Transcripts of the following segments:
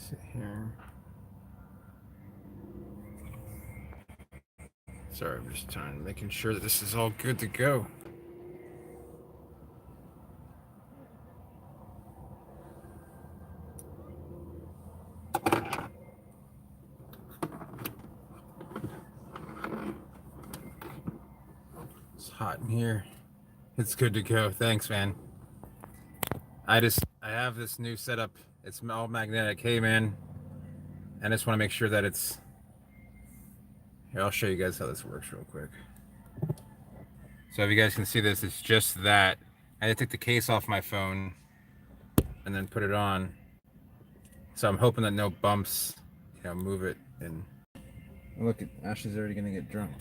Sit here. Sorry, I'm just making sure that this is all good to go. It's hot in here. It's good to go. Thanks, man. I have this new setup. It's all magnetic. Hey, man. I just want to make sure that it's. Here, I'll show you guys how this works real quick. So if you guys can see this, it's just that. I had to take the case off my phone and then put it on. So I'm hoping that no bumps, move it. And look, at Ashley's already gonna get drunk.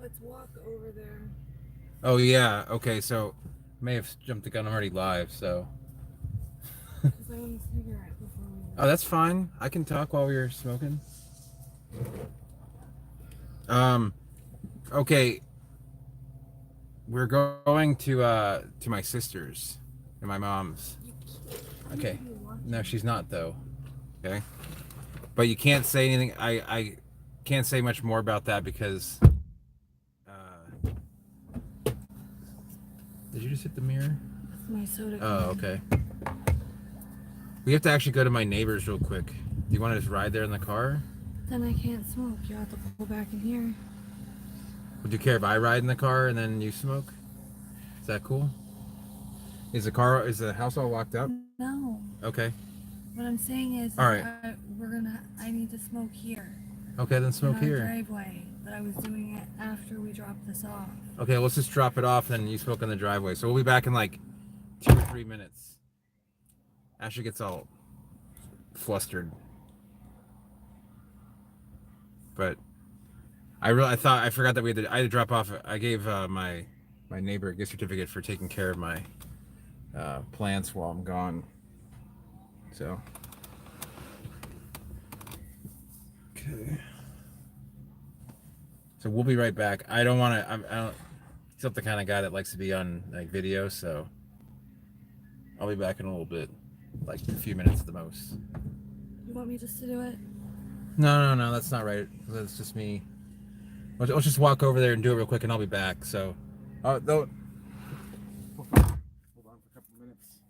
Let's walk over there. Oh yeah. Okay. So may have jumped the gun. I'm already live. So. Because I want a cigarette before we Oh, that's fine. I can talk while we're smoking. Um. Okay. We're going to my sister's and my mom's. Okay. No, she's not though. Okay. But you can't say anything. I can't say much more about that because. Did you just hit the mirror? That's my soda. Oh, okay. We have to actually go to my neighbor's real quick. Do you want to just ride there in the car? Then I can't smoke. You have to pull back in here. Would you care if I ride in the car and then you smoke? Is that cool? Is the house all locked up? No. Okay. What I'm saying is, All right. I need to smoke here. Okay, then smoke in our here. driveway. But I was doing it after we dropped this off. Okay, let's just drop it off and you smoke in the driveway. So we'll be back in like 2 or 3 minutes. Ashley gets all flustered. But I forgot that I had to drop off. I gave my neighbor a gift certificate for taking care of my plants while I'm gone. So. Okay. So we'll be right back. I don't want to. I don't. He's not the kind of guy that likes to be on like video, so I'll be back in a little bit, like a few minutes at the most. You want me just to do it? No, that's not right. That's just me. Let's just walk over there and do it real quick, and I'll be back. So, don't. Hold on for a couple minutes.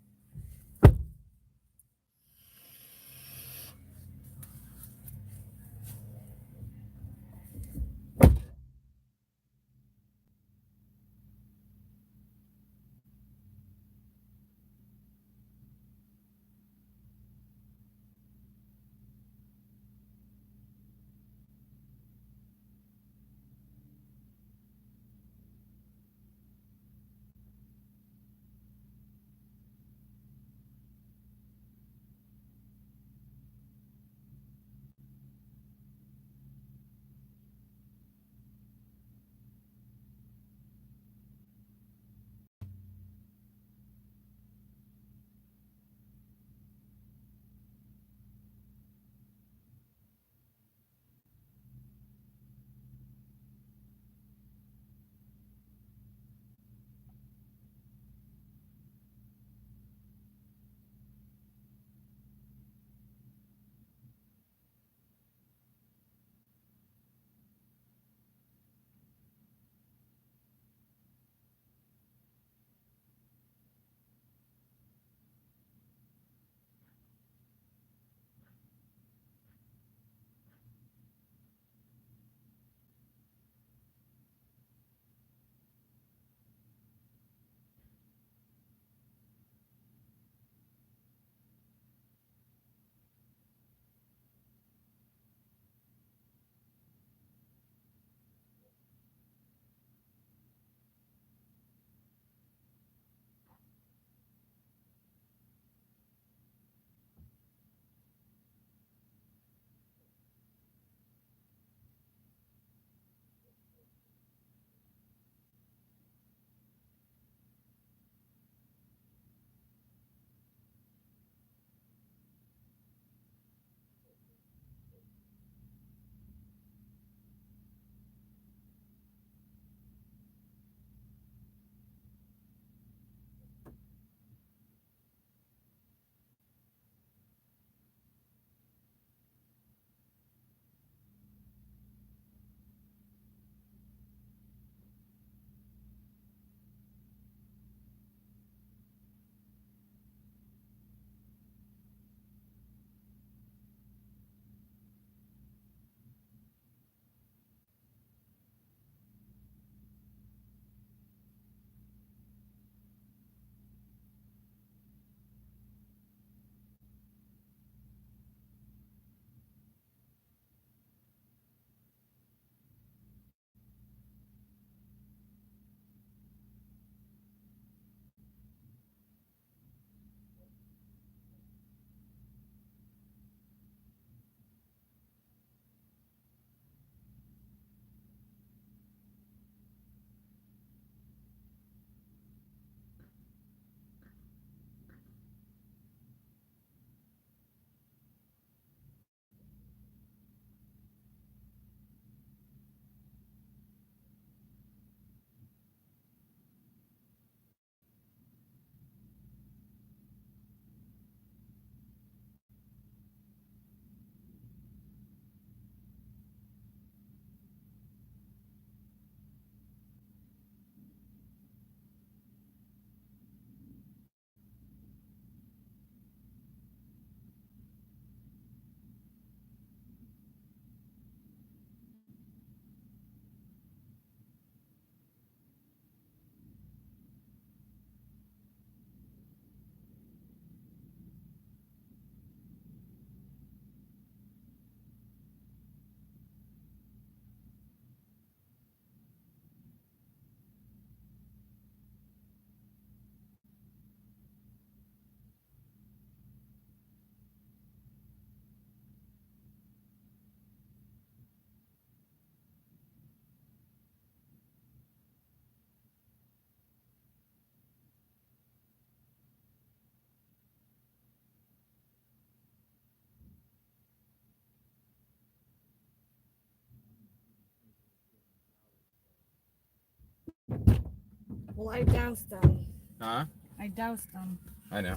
Well, I doused them. Huh? I doused them. I know.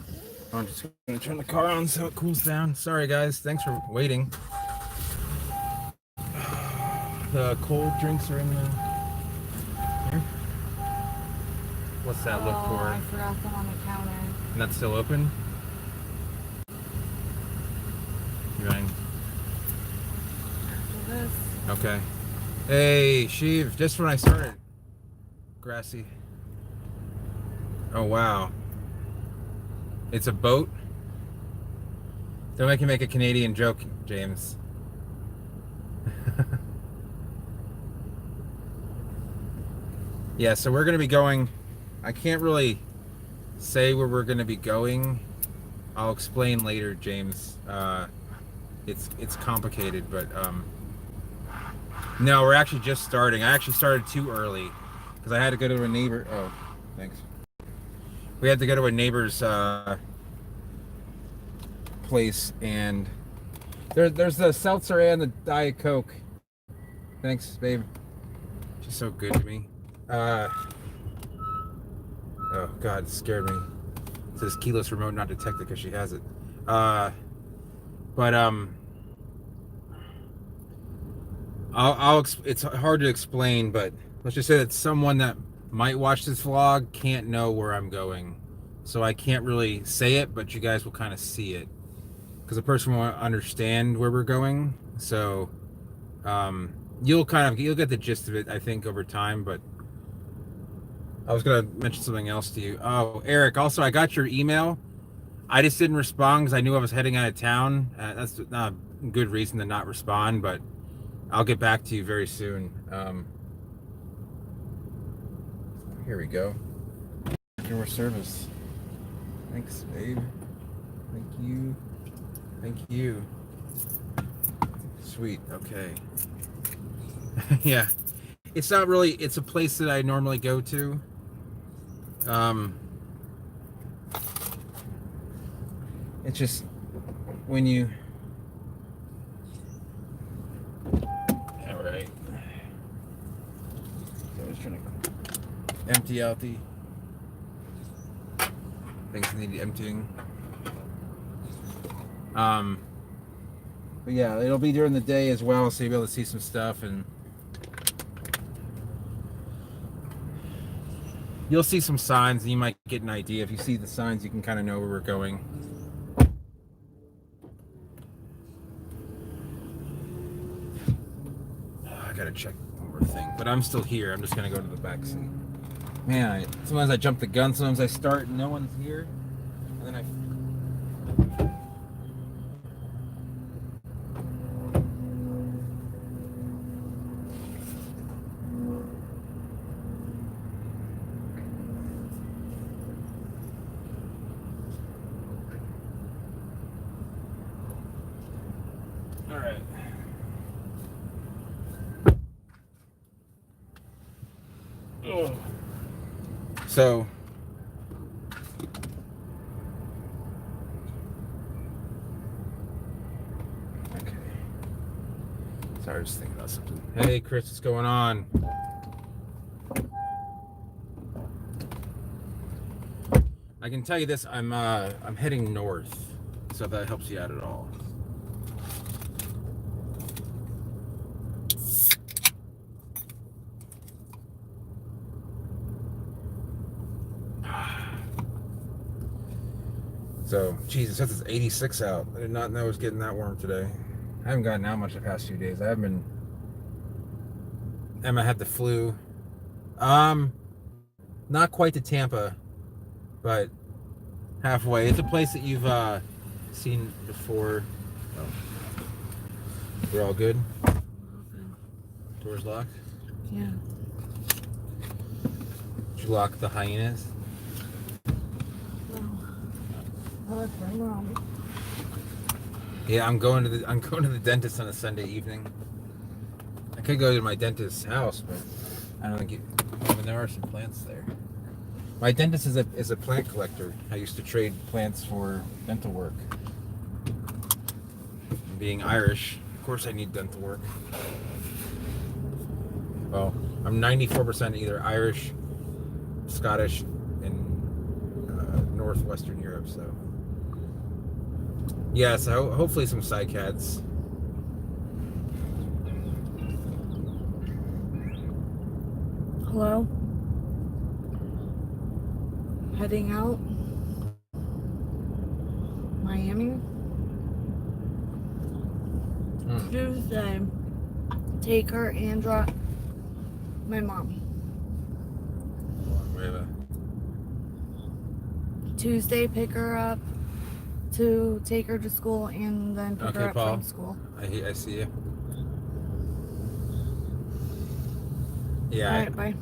I'm just gonna turn the car on so it cools down. Sorry guys, thanks for waiting. The cold drinks are in the here. What's that look for? I forgot them on the counter. And that's still open? Right. After this. Okay. Hey, Sheev, just when I started. Grassy. Oh wow. It's a boat? Don't make you make a Canadian joke, James. Yeah, so we're gonna be going. I can't really say where we're gonna be going. I'll explain later, James. It's complicated, but no, we're actually just starting. I actually started too early because I had to go to a neighbor. Oh, thanks. We had to go to a neighbor's place, and there's the seltzer and the Diet Coke. Thanks, babe. She's so good to me. Oh God, it scared me. It says keyless remote not detected because she has it. It's hard to explain, but let's just say that someone that might watch this vlog can't know where I'm going, so I can't really say it, but you guys will kind of see it because the person won't understand where we're going. So you'll get the gist of it, I think, over time. But I was gonna mention something else to you. Oh, Eric, also I got your email. I just didn't respond because I knew I was heading out of town. That's not a good reason to not respond, but I'll get back to you very soon. Here we go. Your service. Thanks, babe. Thank you. Thank you. Sweet. Okay. Yeah. It's not really. It's a place that I normally go to. It's just when you. All right. I was trying to empty out the things that need emptying. But yeah, it'll be during the day as well, so you'll be able to see some stuff, and you'll see some signs, and you might get an idea. If you see the signs, you can kind of know where we're going. I gotta check one more thing, but I'm still here. I'm just gonna go to the back seat. Man, sometimes I jump the gun. Sometimes I start and no one's here, and then I. All right. Oh. So. Okay. Sorry, I was thinking about something. Hey, Chris, what's going on? I can tell you this: I'm heading north, so if that helps you out at all. So, Jesus, it says it's 86 out. I did not know it was getting that warm today. I haven't gotten out much the past few days. I haven't been. Emma had the flu. Not quite to Tampa, but halfway. It's a place that you've seen before. Oh. We're all good? Doors locked? Yeah. Did you lock the hyenas? Yeah, I'm going to the dentist on a Sunday evening. I could go to my dentist's house, but I don't think there are some plants there. My dentist is a plant collector. I used to trade plants for dental work. Being Irish, of course I need dental work. Well, I'm 94% either Irish, Scottish in northwestern Europe. So yeah, so hopefully some cycads. Hello? Heading out? Miami? Tuesday. Take her and drop my mom. Tuesday, pick her up to take her to school and then pick her up Paul. from school. I see you. Yeah. Alright, bye.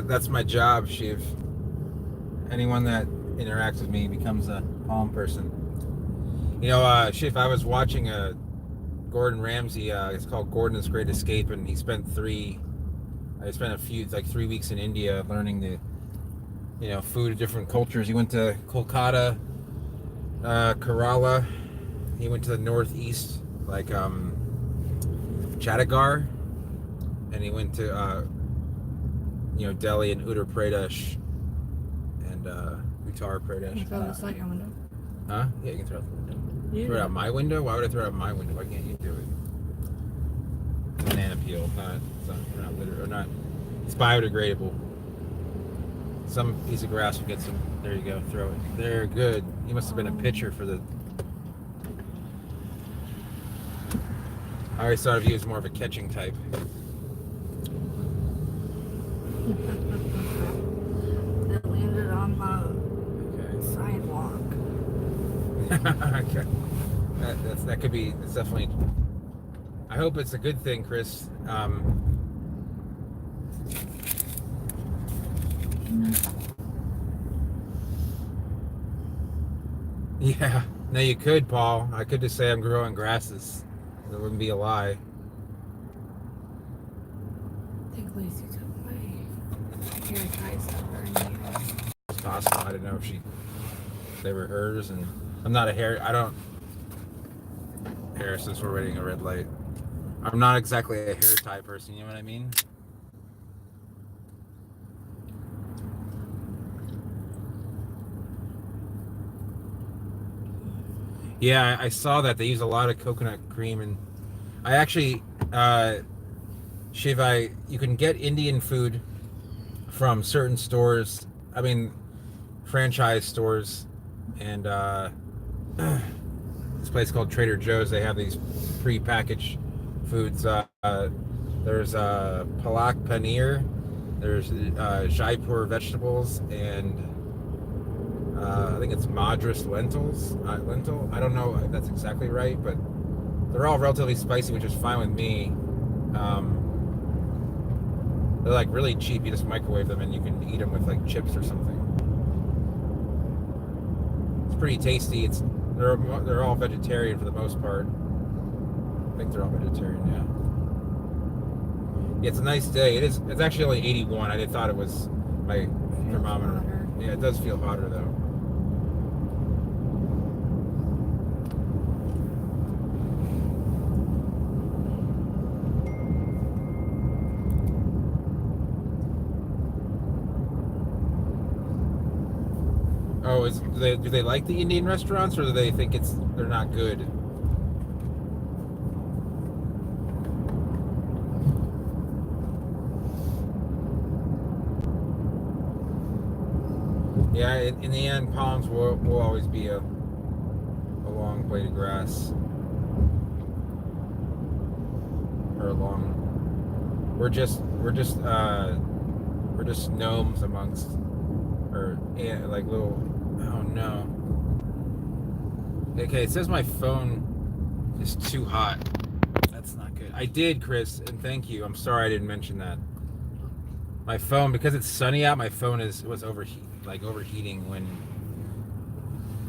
That's my job, Shiv. Anyone that interacts with me becomes a Palm person. You know, Shiv, I was watching a Gordon Ramsay, it's called Gordon's Great Escape, and he spent 3 weeks in India learning the, food of different cultures. He went to Kolkata, Kerala. He went to the northeast, like Chhattisgarh, and he went to Delhi and Uttar Pradesh and Uttar Pradesh. Can you throw the second window? Huh? Yeah, you can throw it out the window. You Throw it do. out my window? Why would I throw it out my window? Why can't you do it? Banana peel, not litter, or not. It's biodegradable. Some piece of grass will get some. There you go. Throw it. There, good. You must have been a pitcher for the. I always thought of you as more of a catching type. It landed on the Okay. sidewalk. Okay. That could be. It's definitely. I hope it's a good thing, Chris. Yeah. No, you could, Paul. I could just say I'm growing grasses. That wouldn't be a lie. I think Lacey took my hair ties that were in here. It's possible. I didn't know if they were hers, and I'm not a hair. I don't. Hair, since we're waiting a red light. I'm not exactly a hair tie person. You know what I mean? Yeah, I saw that they use a lot of coconut cream, and I actually, Shiva, you can get Indian food from certain stores. I mean, franchise stores, and this place called Trader Joe's. They have these pre-packaged foods. There's palak paneer. There's Jaipur vegetables, and I think it's Madras lentils. Lentil. I don't know if that's exactly right, but they're all relatively spicy, which is fine with me. They're like really cheap. You just microwave them, and you can eat them with like chips or something. It's pretty tasty. They're all vegetarian for the most part. I think they're all vegetarian, yeah. Yeah, it's a nice day. It is. It's actually only 81. I thought it was my thermometer. Hotter. Yeah, it does feel hotter though. Oh, do they like the Indian restaurants, or do they think they're not good? Yeah, in the end, palms will always be a long blade of grass, or a long. We're just gnomes amongst, or like little. Oh no. Okay, it says my phone is too hot. That's not good. I did, Chris, and thank you. I'm sorry I didn't mention that. My phone, because it's sunny out, my phone was overheating when.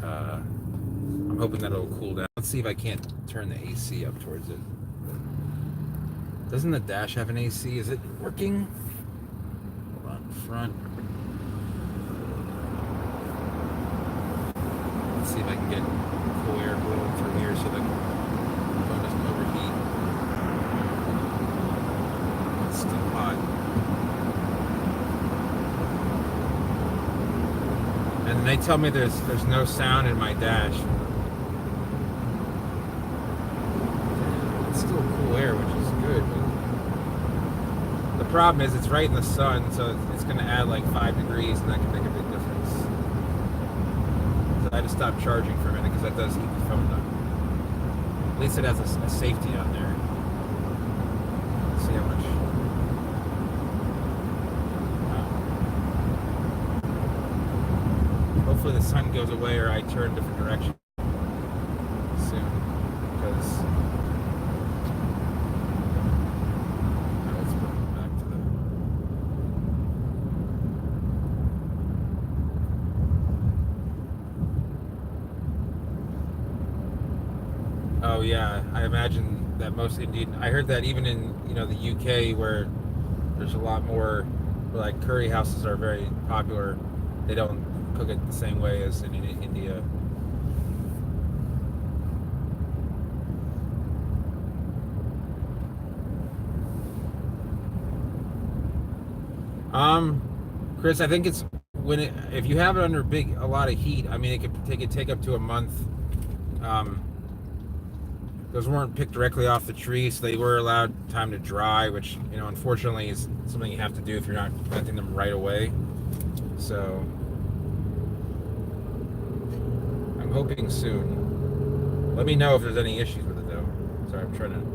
I'm hoping that it'll cool down. Let's see if I can't turn the AC up towards it. Doesn't the dash have an AC? Is it working? Hold on, front. Let's see if I can get cool air blowing through here so the phone doesn't overheat. It's still hot. And they tell me there's no sound in my dash. It's still cool air, which is good. But the problem is it's right in the sun, so it's going to add like 5 degrees, and that can make a big difference. So I had to stop charging for a minute because that does keep the phone up. At least it has a safety on there. Let's see how much. Hopefully the sun goes away or I turn a different direction soon, because let's put it back to the. Oh yeah, I imagine that most Indian. I heard that even in the UK, where there's a lot more, like curry houses are very popular. They don't cook it the same way as in India. Chris, I think it's if you have it under a lot of heat. I mean, it could take up to a month. Those weren't picked directly off the tree, so they were allowed time to dry, which unfortunately is something you have to do if you're not planting them right away. So I'm hoping soon. Let me know if there's any issues with it, though. Sorry, I'm trying to.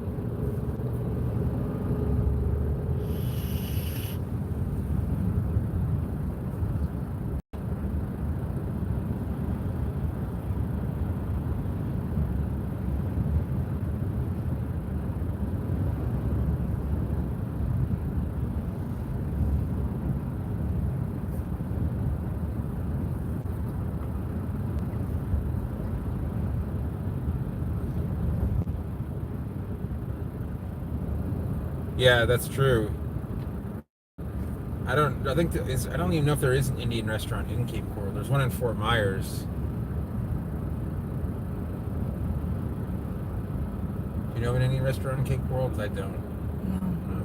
Yeah, that's true. I don't even know if there is an Indian restaurant in Cape Coral. There's one in Fort Myers. Do you know of an Indian restaurant in Cape Coral? 'Cause I don't. No.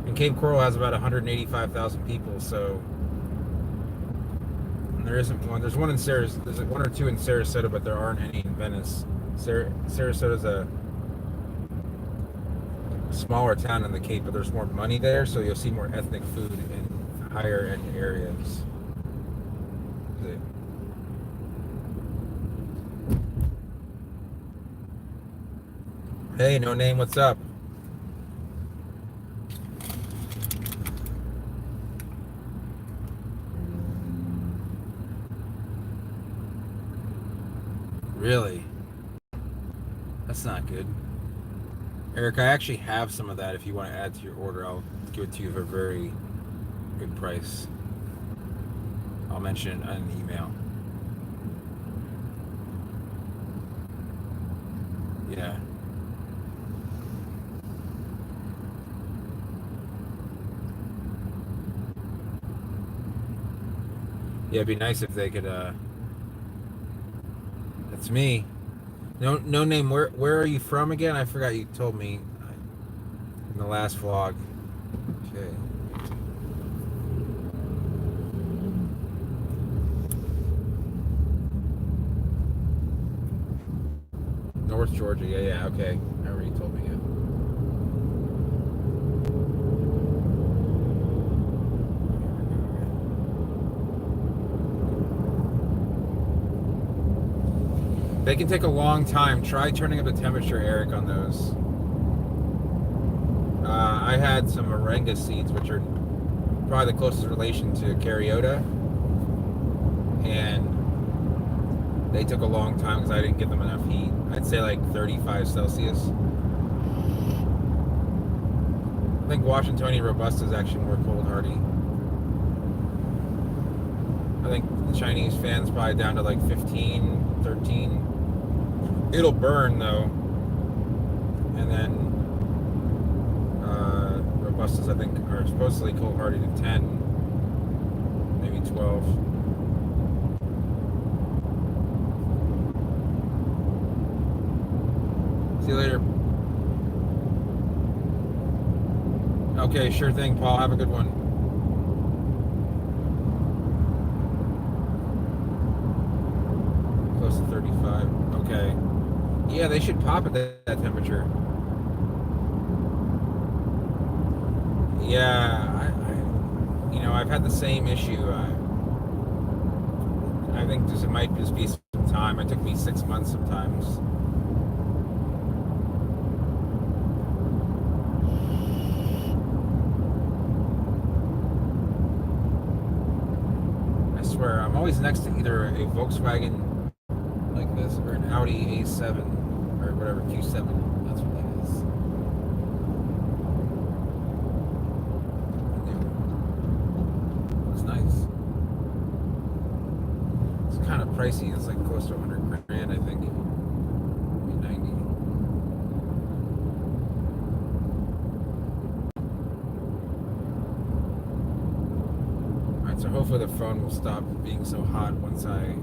And Cape Coral has about 185,000 people, so there isn't one. There's one in Sarasota. There's one or two in Sarasota, but there aren't any in Venice. Sarasota's a smaller town in the Cape, but there's more money there, so you'll see more ethnic food in higher end areas. Hey, no name, what's up? Really? That's not good. Eric, I actually have some of that. If you want to add to your order, I'll give it to you for a very good price. I'll mention it in an email. Yeah. Yeah, it'd be nice if they could, that's me. No name. Where are you from again? I forgot, you told me in the last vlog. Okay. North Georgia. Yeah. Okay. I already told me. Yeah. They can take a long time. Try turning up the temperature, Eric, on those. I had some moringa seeds, which are probably the closest relation to Cariota, and they took a long time because I didn't give them enough heat. I'd say like 35 Celsius. I think Washingtoni Robusta is actually more cold hardy. I think the Chinese fan's probably down to like 15, 13. It'll burn though, and then Robustas I think are supposedly cold hardy to 10, maybe 12. See you later. Okay, sure thing, Paul. Have a good one. Yeah, they should pop at that temperature. Yeah, I've had the same issue. I think it might just be some time. It took me 6 months sometimes. I swear, I'm always next to either a Volkswagen like this or an Audi A7 or whatever, Q7. That's what that is. It's nice. It's kind of pricey. It's like close to 100 grand, I think. Maybe 90. Alright, so hopefully the phone will stop being so hot once I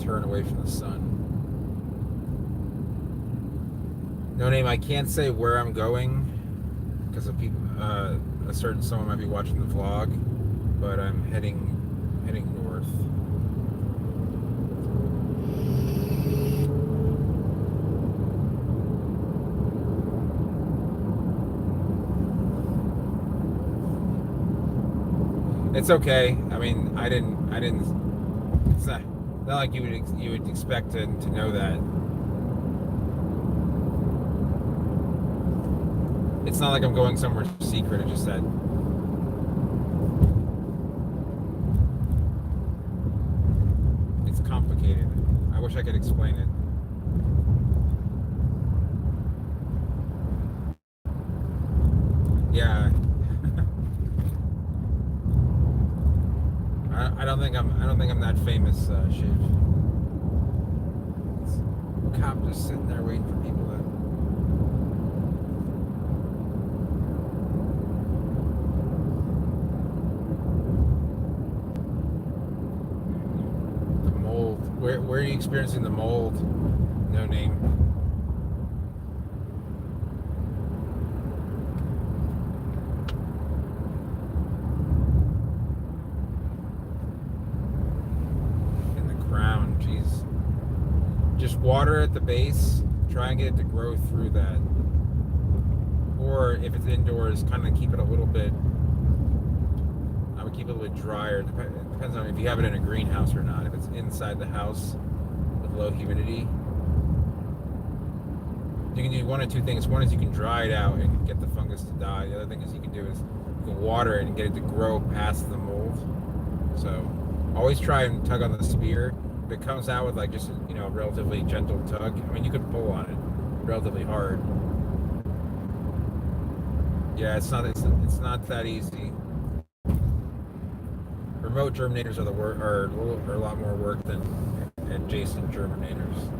turn away from the sun. No name, I can't say where I'm going because of people. A certain someone might be watching the vlog, but I'm heading north. It's okay. I mean, I didn't. It's not like you would expect to know that. It's not like I'm going somewhere secret. It's just that it's complicated. I wish I could explain it. Yeah. I don't think I'm that famous, Shiv. Cop just sitting there waiting for people to. The mold. Where are you experiencing the mold? No name. Just water at the base, try and get it to grow through that. Or if it's indoors, kind of keep it a little bit, I would keep it a little bit drier. It depends on if you have it in a greenhouse or not. If it's inside the house with low humidity, you can do one of two things. One is you can dry it out and get the fungus to die. The other thing is you can do is you can water it and get it to grow past the mold. So always try and tug on the spear. If it comes out with like just a relatively gentle tug, I mean you could pull on it relatively hard. Yeah, it's not that easy. Remote germinators are are a lot more work than adjacent germinators.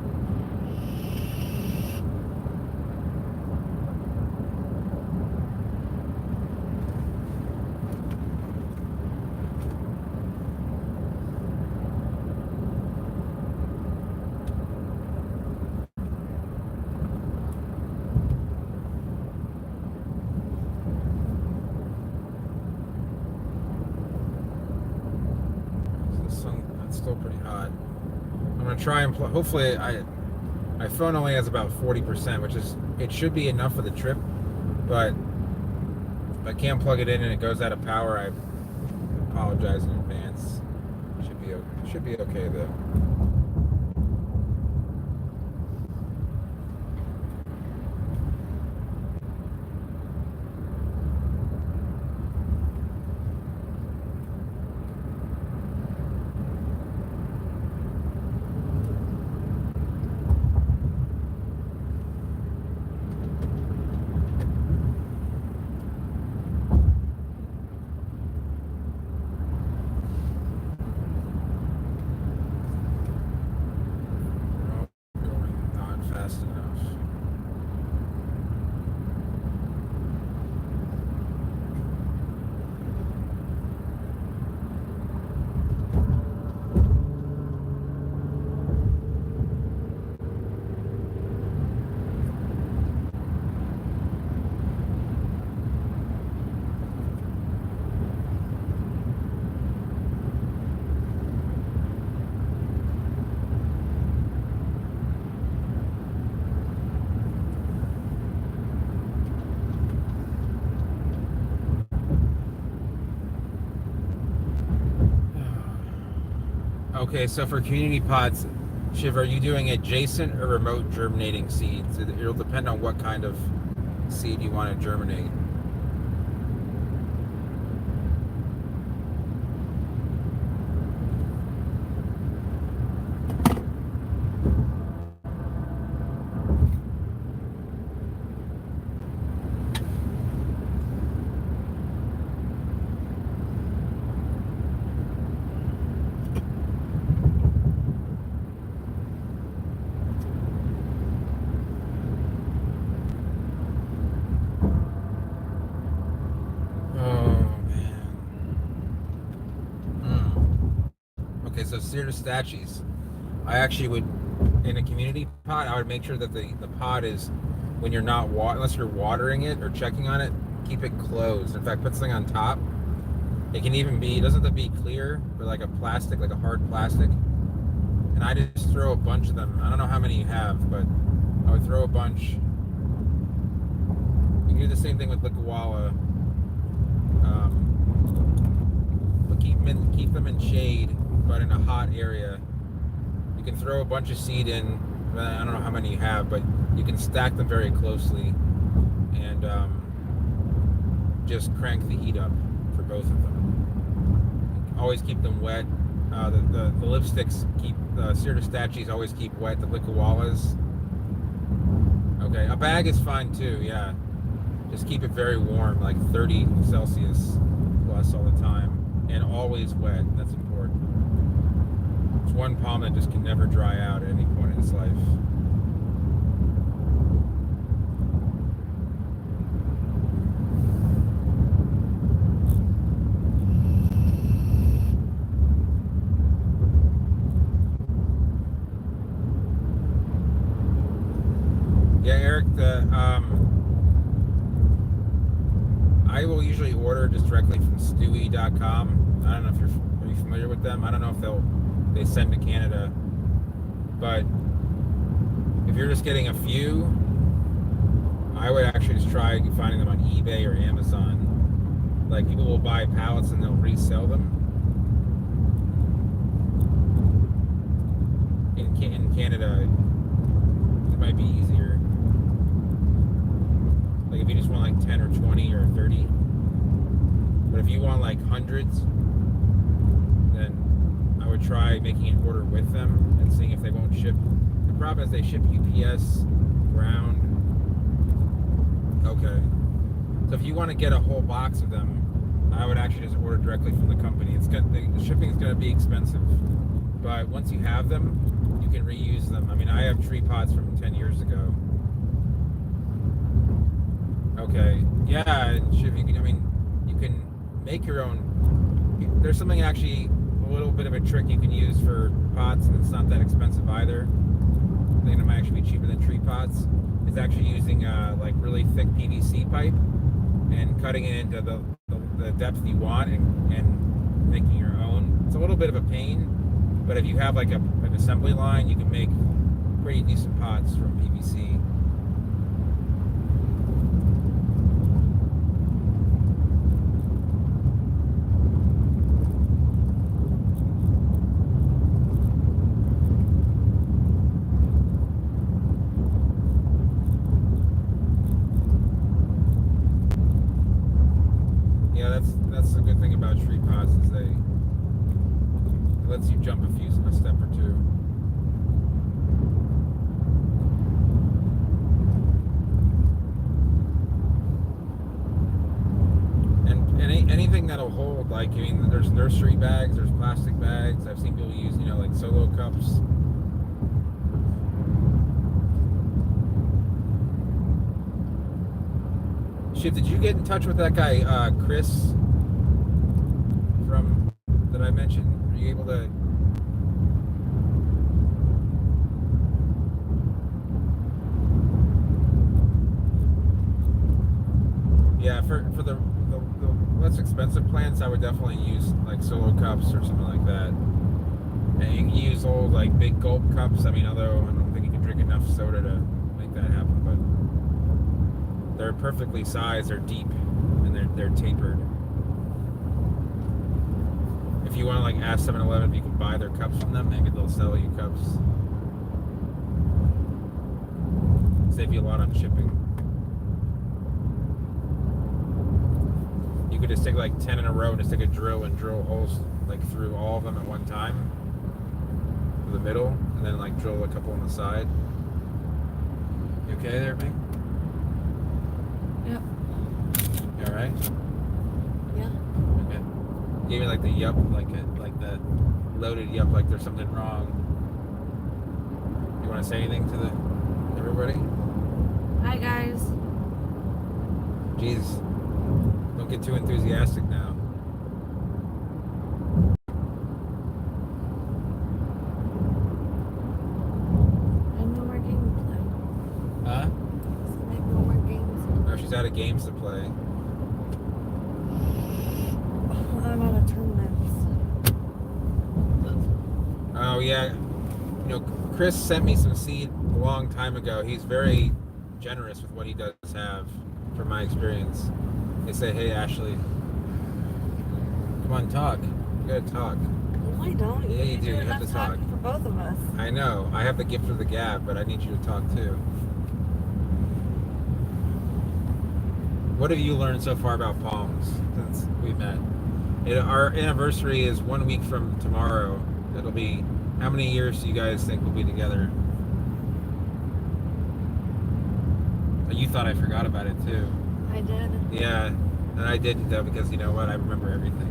Still pretty hot. I'm gonna try and hopefully my phone only has about 40%, which is it should be enough for the trip, but if I can't plug it in and it goes out of power, I apologize in advance. Should be okay though. Okay, so for community pots, Shiv, are you doing adjacent or remote germinating seeds? It'll depend on what kind of seed you want to germinate. Oh man. Okay, so Pseudostachys. I actually would, in a community pot, I would make sure that the pot is, when you're not unless you're watering it or checking on it, keep it closed. In fact, put something on top. It can even be, it doesn't have to be clear, but like a plastic, like a hard plastic. And I just throw a bunch of them. I don't know how many you have, but I would throw a bunch. You can do the same thing with Liquawala. But keep them in shade, but in a hot area. You can throw a bunch of seed in. I don't know how many you have, but you can stack them very closely, and just crank the heat up for both of them. Always keep them wet. The lipsticks keep, the Pseudostachys always keep wet. The Liquawalas. Okay, a bag is fine too. Yeah, just keep it very warm, like 30 Celsius plus all the time, and always wet. That's important. It's one palm that just can never dry out at any point in its life. Yeah, Eric, I will usually order just directly from Stewie.com. I don't know if are you familiar with them? I don't know if they send to Canada, but if you're just getting a few, I would actually just try finding them on eBay or Amazon. Like, people will buy pallets and they'll resell them. In Canada, it might be easier. Like, if you just want like 10 or 20 or 30. But if you want like hundreds, then I would try making an order with them and seeing if they won't ship. The problem is they ship UPS, ground. Okay. So if you want to get a whole box of them, I would actually just order directly from the company. The shipping is going to be expensive. But once you have them, you can reuse them. I mean, I have tree pots from 10 years ago. Okay, yeah, and Shiv, you can make your own. There's something actually, a little bit of a trick you can use for pots, and it's not that expensive either. I think it might actually be cheaper than tree pots. It's actually using like really thick PVC pipe and cutting it into the depth you want and making your own. It's a little bit of a pain, but if you have like an assembly line, you can make pretty decent pots from PVC. Yeah, that's the good thing about tree pots is it lets you jump a step or two. And anything that'll hold, like, I mean, there's nursery bags, there's plastic bags. I've seen people use, like solo cups. Shit, did you get in touch with that guy, Chris, that I mentioned? Are you able to? Yeah, for the less expensive plants, I would definitely use like solo cups or something like that. And you can use old like big gulp cups. I mean, although I don't think you can drink enough soda to make that happen, but they're perfectly sized. They're deep and they're tapered. if you want to like ask 7-Eleven if you can buy their cups from them, maybe they'll sell you cups. Save you a lot on shipping. You could just take like 10 in a row and just take a drill and drill holes like through all of them at one time. The middle, and then like drill a couple on the side. You okay there, Bing? Yep. You alright? Yeah. Okay. Gave me like the yup, like the loaded yup, like there's something wrong. You want to say anything to everybody? Hi guys. Jeez, don't get too enthusiastic now. Huh? No more games. No, she's out of games to play. I'm out of tournaments. Oh yeah, you know, Chris sent me some seed a long time ago. He's very generous with what he does have, from my experience. They say, "Hey, Ashley, come on, talk. You gotta talk." No, I don't. Yeah, you do. You have enough to talk. talking for both of us. I know. I have the gift of the gab, but I need you to talk too. What have you learned so far about Palms since we met? Our anniversary is 1 week from tomorrow. It'll be, how many years do you guys think we'll be together? You thought I forgot about it too. I did. Yeah, and I didn't though, because you know what? I remember everything.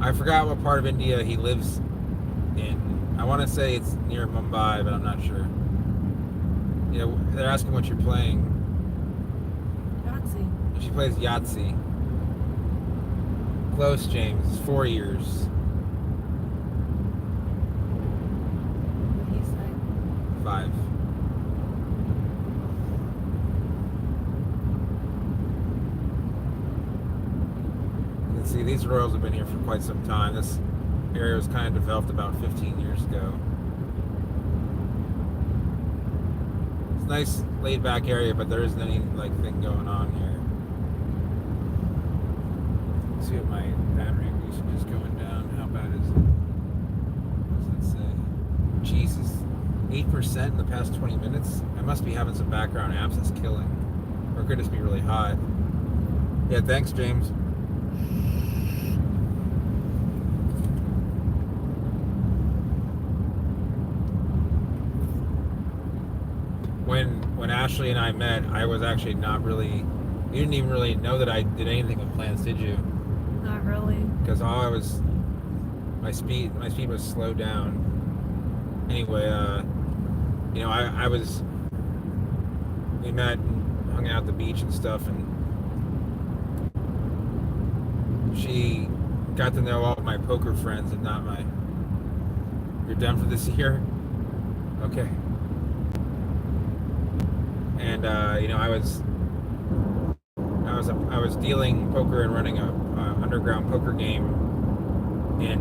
I forgot what part of India he lives in. I want to say it's near Mumbai, but I'm not sure. You know, they're asking what you're playing. Yahtzee. She plays Yahtzee. Close, James. 4 years. What do you say? 5. You can see these royals have been here for quite some time. This area was kind of developed about 15 years ago. It's a nice laid back area, but there isn't any like thing going on here. Let's see what my battery usage is going down. How bad is it? What does it say? Jesus. 8% in the past 20 minutes? I must be having some background apps that's killing. Or it could just be really hot. Yeah, thanks, James. When Ashley and I met, I was actually not really, you didn't even really know that I did anything with plants, did you? Not really. Because all I was, my speed was slowed down. Anyway, you know, we met and hung out at the beach and stuff, and she got to know all of my poker friends and not my, you're done for this year? Okay. And, you know, I was dealing poker and running a underground poker game in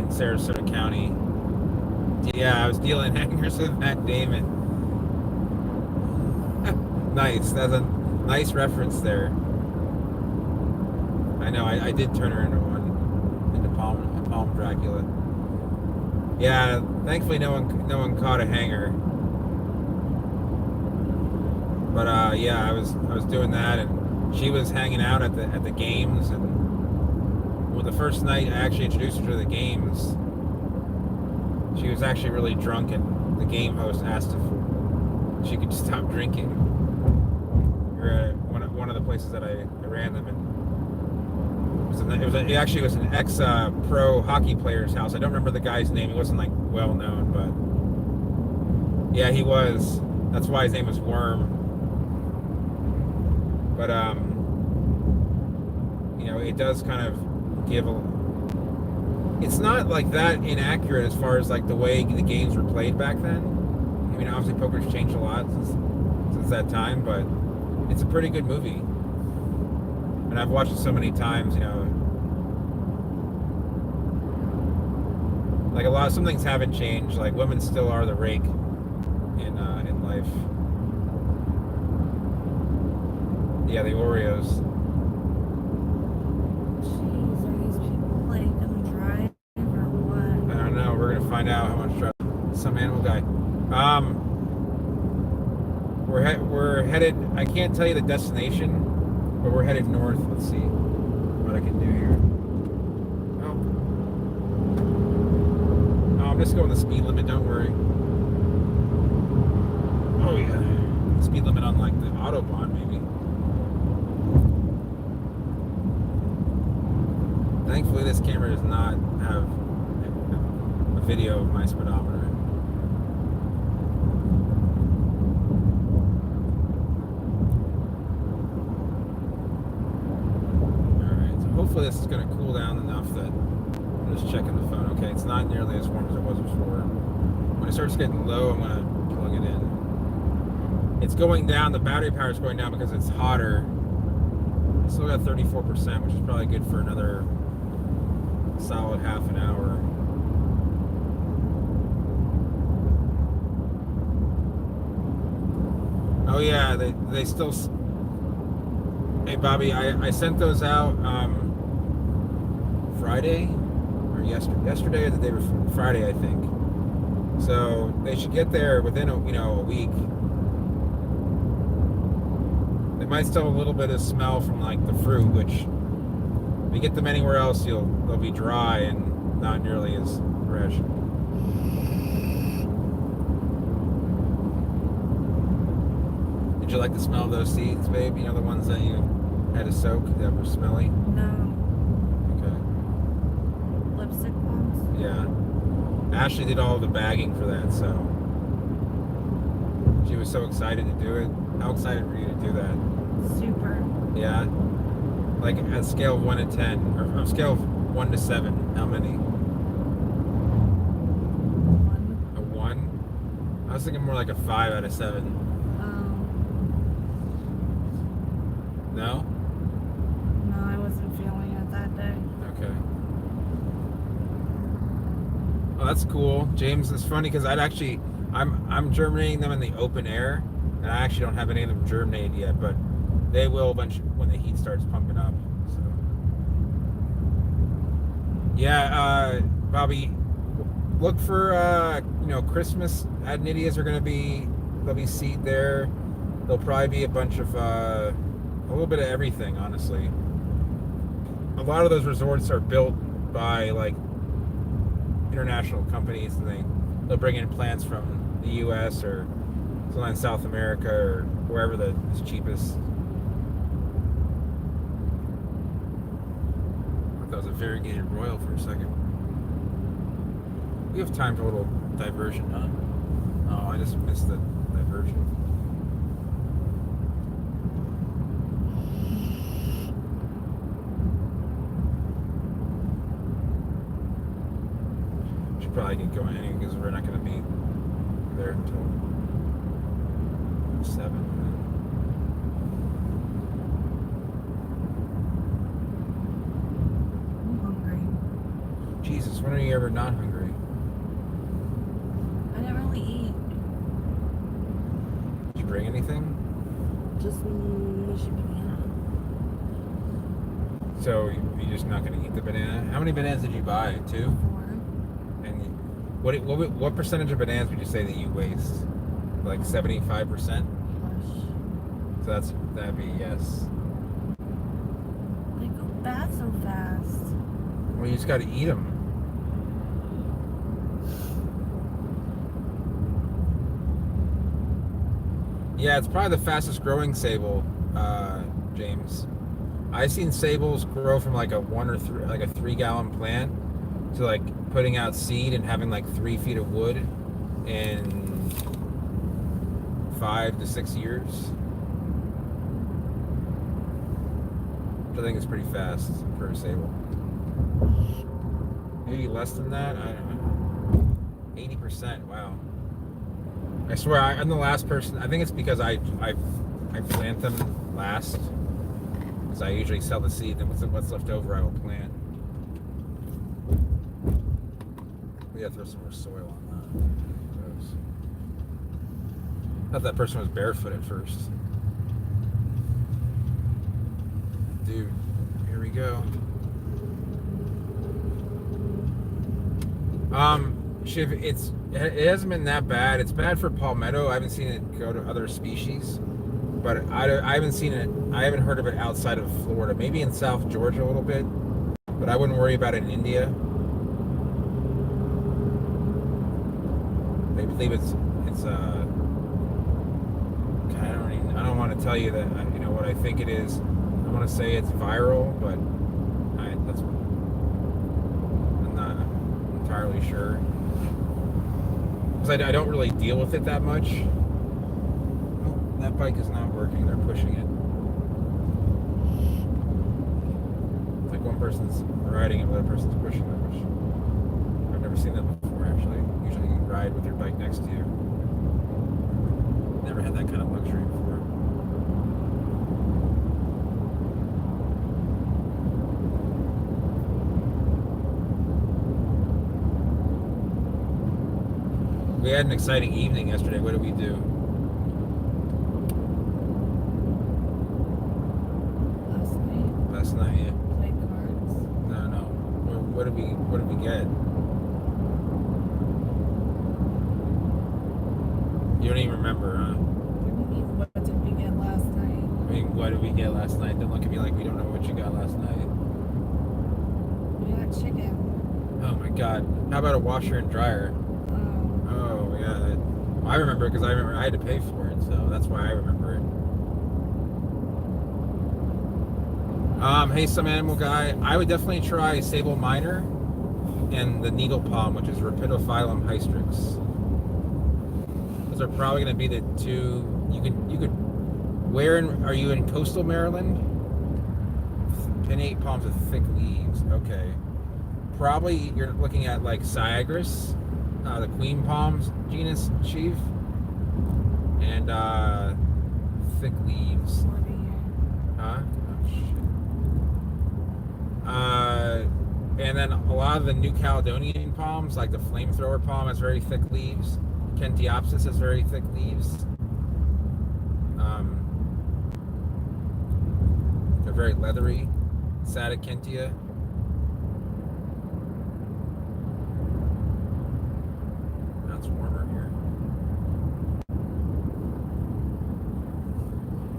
Sarasota County. Yeah, I was dealing hangers with Matt Damon. Nice. That's a nice reference there. I know. I did turn her into Palm Dracula. Yeah. Thankfully, no one caught a hanger. But yeah, I was doing that, and she was hanging out at the games, and well, the first night I actually introduced her to the games, she was actually really drunk, and the game host asked if she could stop drinking. We were at one of the places that I ran them in. It actually was an ex-pro hockey player's house. I don't remember the guy's name. He wasn't like well known, but yeah, he was. That's why his name was Worm. But you know, it does kind of give a. It's not like that inaccurate as far as like the way the games were played back then. I mean, obviously poker's changed a lot since that time, but it's a pretty good movie. And I've watched it so many times, you know, Like some things haven't changed. Like women still are the rake in life. Yeah, the Oreos. Jeez, are these people like gonna drive or what? I don't know. We're gonna find out how much some animal guy. We're headed. I can't tell you the destination, but we're headed north. Let's see what I can do here. Oh, I'm just going the speed limit. Don't worry. Oh yeah, speed limit on like the Autobahn maybe. Thankfully, this camera does not have a video of my speedometer. Alright, so hopefully this is going to cool down enough that I'm just checking the phone. Okay, it's not nearly as warm as it was before. When it starts getting low, I'm going to plug it in. It's going down, the battery power is going down because it's hotter. I still got 34%, which is probably good for another solid half an hour. Oh yeah, they still. Hey Bobby, I sent those out Friday or yesterday or the day before Friday, I think. So they should get there within a week. They might still have a little bit of smell from like the fruit, which if you get them anywhere else, they'll be dry and not nearly as fresh. Did you like the smell of those seeds, babe? You know, the ones that you had to soak that were smelly? No. Okay. Lipstick ones? Yeah. Ashley did all the bagging for that, so she was so excited to do it. How excited were you to do that? Super. Yeah. Like at a scale of 1 to 10, or on a scale of 1 to 7, how many? 1. A 1? I was thinking more like a 5 out of 7. No? No, I wasn't feeling it that day. Okay. Oh, that's cool. James, it's funny because I'm germinating them in the open air, and I actually don't have any of them germinated yet, but they will when the heat starts pumping up. So yeah, Bobby, look for Christmas adnittias there'll be seed there. There'll probably be a bunch of a little bit of everything, honestly. A lot of those resorts are built by like international companies, and they'll bring in plants from the U.S. or sometimes South America or wherever is cheapest. I thought that was a variegated royal for a second. We have time for a little diversion, huh? Oh, I just missed the diversion. Should probably get going anyway because we're not going to be there until 7. I'm hungry. Jesus, when are you ever not hungry? I didn't really eat. Did you bring anything? Just mushy banana. So you're just not going to eat the banana? How many bananas did you buy? 2? 4. And what percentage of bananas would you say that you waste? Like 75%? So that'd be yes. They go bad so fast. Well, you just got to eat them. Yeah, it's probably the fastest growing sable, James. I've seen sables grow from like a 3-gallon plant to like putting out seed and having like 3 feet of wood in 5 to 6 years. Which I think is pretty fast for a sable. Maybe less than that. I don't know. 80%. Wow. I swear, I'm the last person. I think it's because I plant them last. Because I usually sell the seed, and what's left over I will plant. We gotta throw some more soil on that. Thought that person was barefoot at first. Dude, here we go. Shiv, it hasn't been that bad. It's bad for palmetto. I haven't seen it go to other species, but I haven't seen it. I haven't heard of it outside of Florida. Maybe in South Georgia a little bit, but I wouldn't worry about it in India. They believe it's I don't want to tell you that what I think it is. I want to say it's viral, but I'm not entirely sure because I don't really deal with it that much. Oh, that bike is not working. They're pushing it. It's like one person's riding and the other person's pushing it, which I've never seen that before actually. Usually you ride with your bike next to you. Never had that kind of luxury before. We had an exciting evening yesterday. What did we do? Last night, yeah. Played cards. No. What did we get? You don't even remember, huh? What did we get last night? I mean, what did we get last night? Don't look at me like we don't know what you got last night. We got chicken. Oh my god. How about a washer and dryer? Oh yeah. I remember because I had to pay for it, so that's why I remember it. Hey, some animal guy. I would definitely try Sable Minor and the needle palm, which is Rhipidophyllum hystrix. Those are probably going to be the two you could. Where are you in coastal Maryland? Pinnate palms with thick leaves. Okay. Probably you're looking at like Syagris, the queen palms genus chief, and thick leaves. Huh? Oh, shit. And then a lot of the New Caledonian palms, like the flamethrower palm, has very thick leaves. Kentiopsis has very thick leaves. They're very leathery. Sadakentia. Now it's warmer here.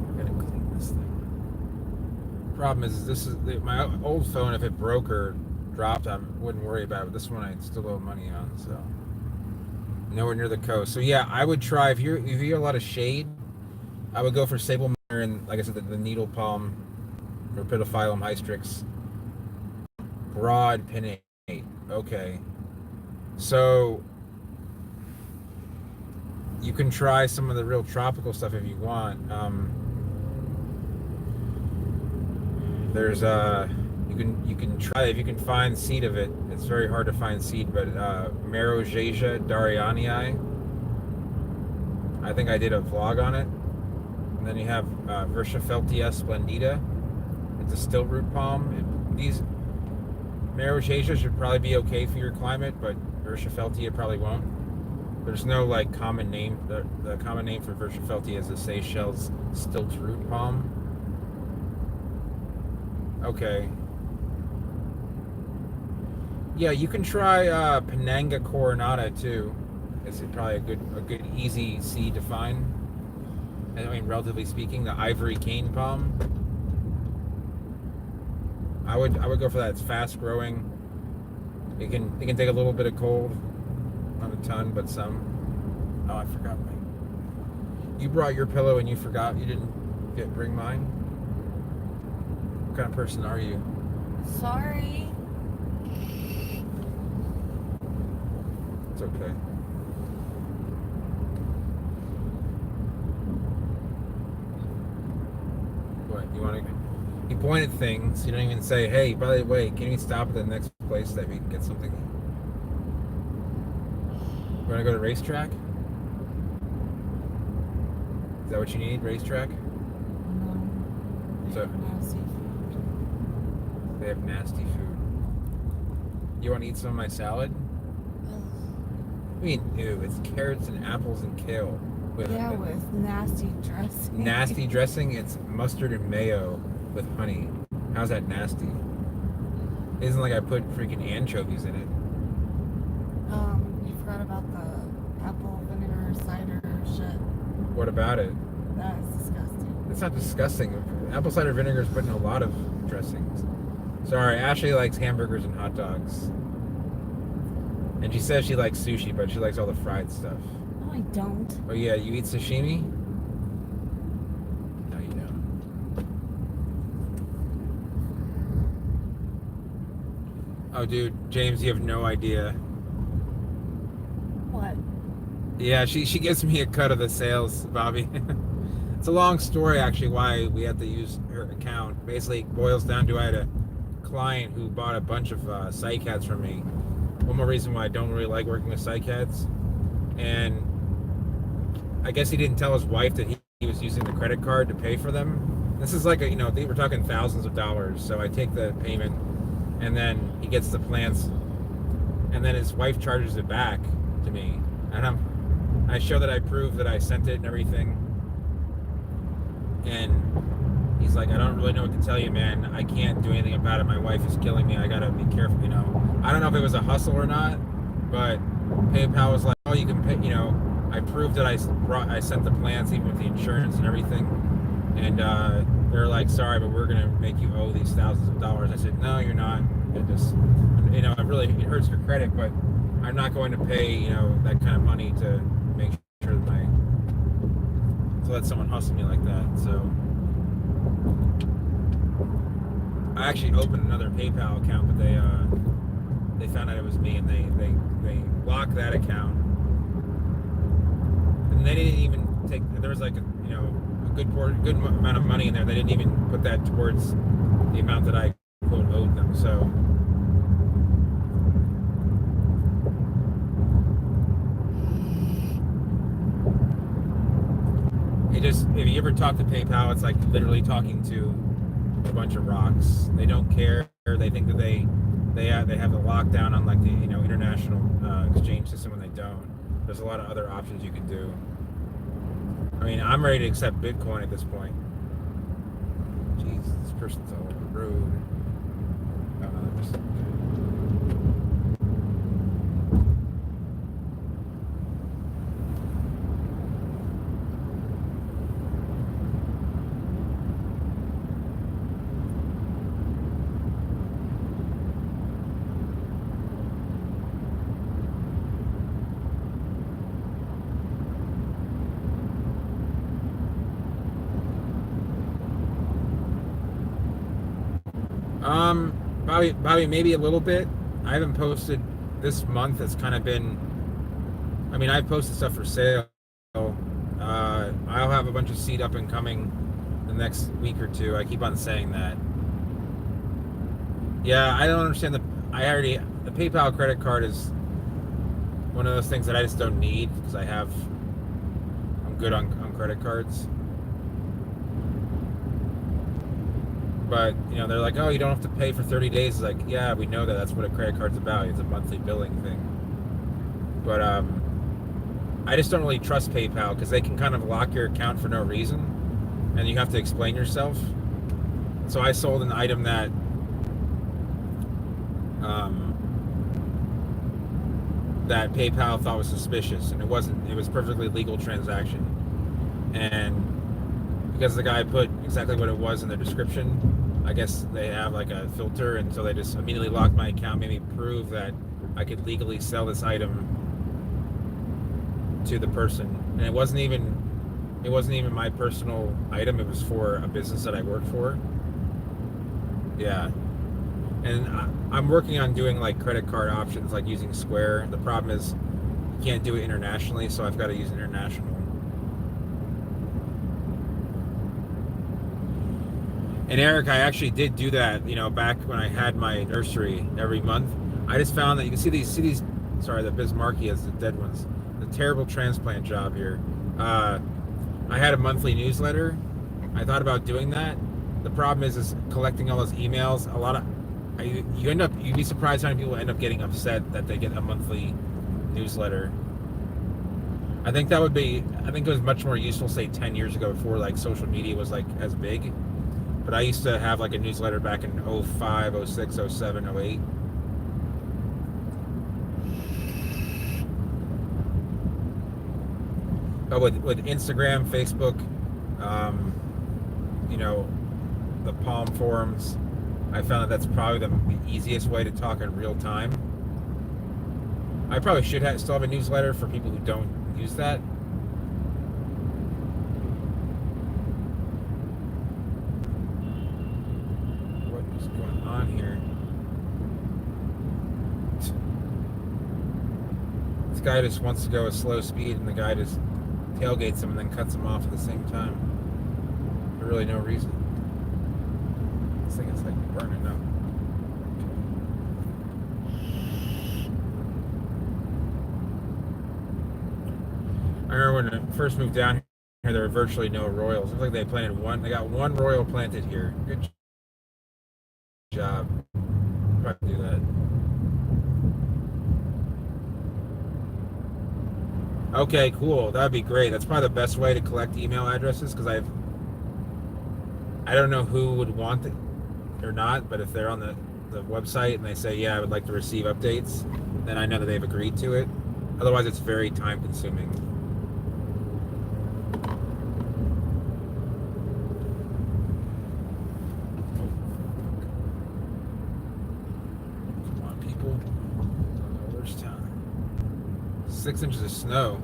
I gotta clean this thing. Problem is my old phone. If it broke or dropped, I wouldn't worry about it. But this one I still owe money on, so nowhere near the coast. So yeah, I would try if you hear a lot of shade, I would go for Sable Minor and, like I said, the needle palm, Rhipidophyllum hystrix, broad pinnate. Okay, so you can try some of the real tropical stuff if you want. There's you can try if you can find seed of it. It's very hard to find seed, but Merogesia darianii. I think I did a vlog on it. And then you have Verschaffeltia splendida. It's a still root palm. These Merogesia should probably be okay for your climate, but Verschaffeltia probably won't. There's no like common name. The common name for Verschaffeltia is the Seychelles stilt root palm. Okay. Yeah, you can try Penanga coronata too. It's probably a good easy seed to find. I mean, relatively speaking, the ivory cane palm. I would go for that. It's fast growing. It can take a little bit of cold, not a ton, but some. Oh, I forgot my. You brought your pillow and you forgot you didn't bring mine. What kind of person are you? Sorry. It's okay. What, you want to... You point at things, you don't even say, hey, by the way, can we stop at the next place that we can get something? You want to go to racetrack? Is that what you need, racetrack? No. So, Nasty food. they have nasty food. You want to eat some of my salad? Ugh. I mean, ew, it's carrots and apples and kale. With Yeah, with nasty dressing. nasty dressing. It's mustard and mayo with honey. How's that nasty? It isn't like I put freaking anchovies in it. You forgot about the apple vinegar cider shit. What about it? That is disgusting. It's not disgusting. Apple cider vinegar is put in a lot of dressings. Sorry, Ashley likes hamburgers and hot dogs. And she says she likes sushi, but she likes all the fried stuff. No, I don't. Oh yeah, you eat sashimi? No, you don't. Oh, dude, James, you have no idea. What? Yeah, she gives me a cut of the sales, Bobby. It's a long story, actually, why we had to use her account. Basically, it boils down to I had a client who bought a bunch of Psych-Cats from me. One more reason why I don't really like working with Psych-Cats. And I guess he didn't tell his wife that he was using the credit card to pay for them. This is like a, we're talking thousands of dollars. So I take the payment, and then he gets the plans, and then his wife charges it back to me. And I show that I prove that I sent it and everything. And he's like, I don't really know what to tell you, man. I can't do anything about it. My wife is killing me. I gotta be careful, I don't know if it was a hustle or not, but PayPal was like, oh, you can pay, I proved that I sent the plans even with the insurance and everything. And they're like, sorry, but we're gonna make you owe these thousands of dollars. I said, no, you're not. It just, it hurts your credit, but I'm not going to pay, that kind of money to make sure that to let someone hustle me like that. So I actually opened another PayPal account, but they found out it was me, and they locked that account. And they didn't even take. There was like a good amount of money in there. They didn't even put that towards the amount that I quote owed them. So. If you ever talk to PayPal, it's like literally talking to a bunch of rocks. They don't care. They think that they have the lockdown on like the international exchange system when they don't. There's a lot of other options you can do. I mean, I'm ready to accept Bitcoin at this point. Jeez, this person's all rude. Oh, no, that person's good. Bobby, maybe a little bit. I haven't posted this month. It's kind of been. I mean, I've posted stuff for sale. I'll have a bunch of seed up and coming the next week or two. I keep on saying that. Yeah, I don't understand the PayPal credit card is one of those things that I just don't need because I'm good on credit cards. But they're like, oh, you don't have to pay for 30 days. It's like, yeah, we know that. That's what a credit card's about. It's a monthly billing thing. But I just don't really trust PayPal because they can kind of lock your account for no reason, and you have to explain yourself. So I sold an item that that PayPal thought was suspicious, and it wasn't. It was perfectly legal transaction, and because the guy put exactly what it was in the description, I guess they have like a filter, and so they just immediately locked my account, made me prove that I could legally sell this item to the person. And it wasn't even my personal item. It was for a business that I work for. Yeah. And I'm working on doing like credit card options, like using Square. The problem is you can't do it internationally, so I've got to use international. And Eric, I actually did do that, back when I had my nursery every month. I just found that you can see these, sorry, the Bismarckias, the dead ones, the terrible transplant job here. I had a monthly newsletter. I thought about doing that. The problem is collecting all those emails. You'd be surprised how many people end up getting upset that they get a monthly newsletter. I think that would be. I think it was much more useful, say, 10 years ago, before like social media was like as big. But I used to have like a newsletter back in 05, 06, 07, 08. But with Instagram, Facebook, you know, the Palm forums, I found that that's probably the easiest way to talk in real time. I probably should still have a newsletter for people who don't use that. What is going on here? This guy just wants to go a slow speed, and the guy just tailgates him and then cuts him off at the same time. For really no reason. This thing is like burning up. I remember when I first moved down here, there were virtually no Royals. It looks like they planted one. They got one Royal planted here. Good job. Probably do that. Okay, cool. That'd be great. That's probably the best way to collect email addresses, because I don't know who would want it or not, but if they're on the website and they say, yeah, I would like to receive updates, then I know that they've agreed to it. Otherwise, it's very time consuming. Come on, people. Where's town? 6 inches of snow.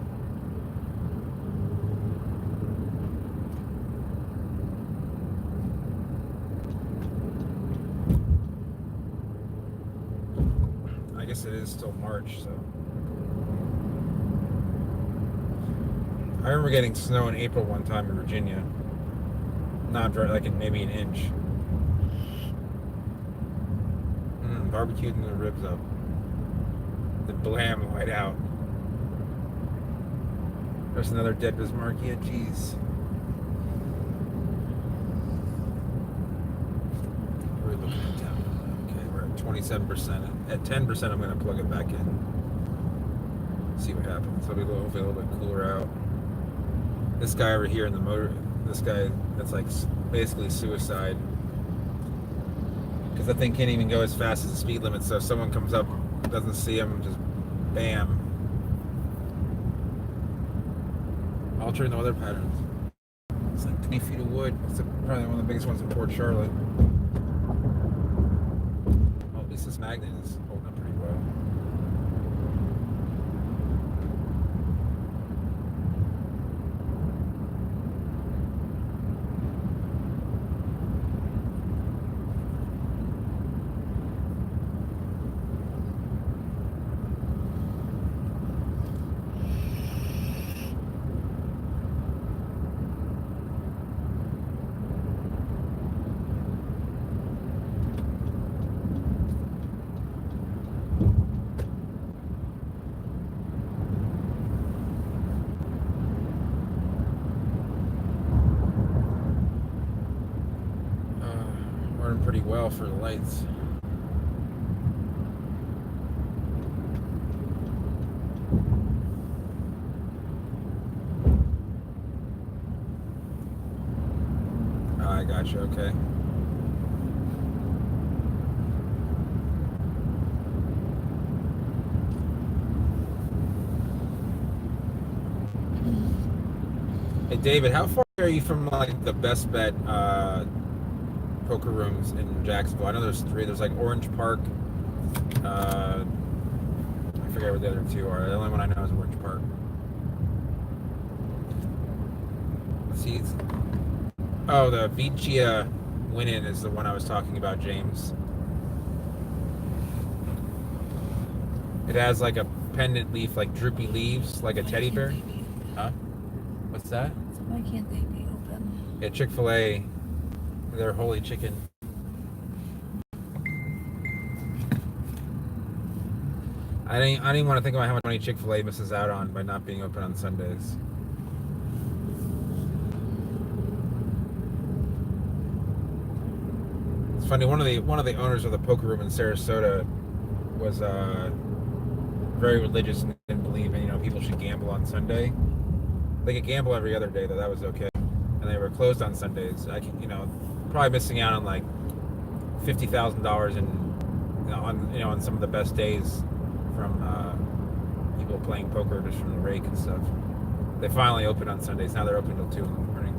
I guess it is still March, so. I remember getting snow in April one time in Virginia. Not like in maybe an inch. Barbecued and the ribs up. The blam white out. There's another dead Bismarckia. Jeez. We're looking at down. Okay, we're at 27%. At 10%, I'm going to plug it back in. See what happens. It'll be hopefully a little bit cooler out. This guy over here in the motor, this guy, that's like basically suicide. Because that thing can't even go as fast as the speed limit, so if someone comes up, doesn't see him, just bam. Altering the weather patterns. It's like 20 feet of wood. It's probably one of the biggest ones in Port Charlotte. Well, at least this magnet is holding up pretty well. Pretty well for the lights. I gotcha, okay. Hey David, how far are you from like the Best Bet poker rooms in Jacksonville? I know there's 3. There's like Orange Park. I forget what the other 2 are. The only one I know is Orange Park. See, oh, the Vicia Win-In is the one I was talking about, James. It has like a pendant leaf, like droopy leaves, like a teddy bear. Huh? What's that? So why can't they be open? Yeah, Chick-fil-A. Their holy chicken. I didn't want to think about how much money Chick-fil-A misses out on by not being open on Sundays. It's funny. One of the owners of the poker room in Sarasota was very religious and didn't believe people should gamble on Sunday. They could gamble every other day, though. That was okay. And they were closed on Sundays. I can, probably missing out on like $50,000 in, on some of the best days from people playing poker just from the rake and stuff. They finally opened on Sundays. Now they're open till 2 in the morning.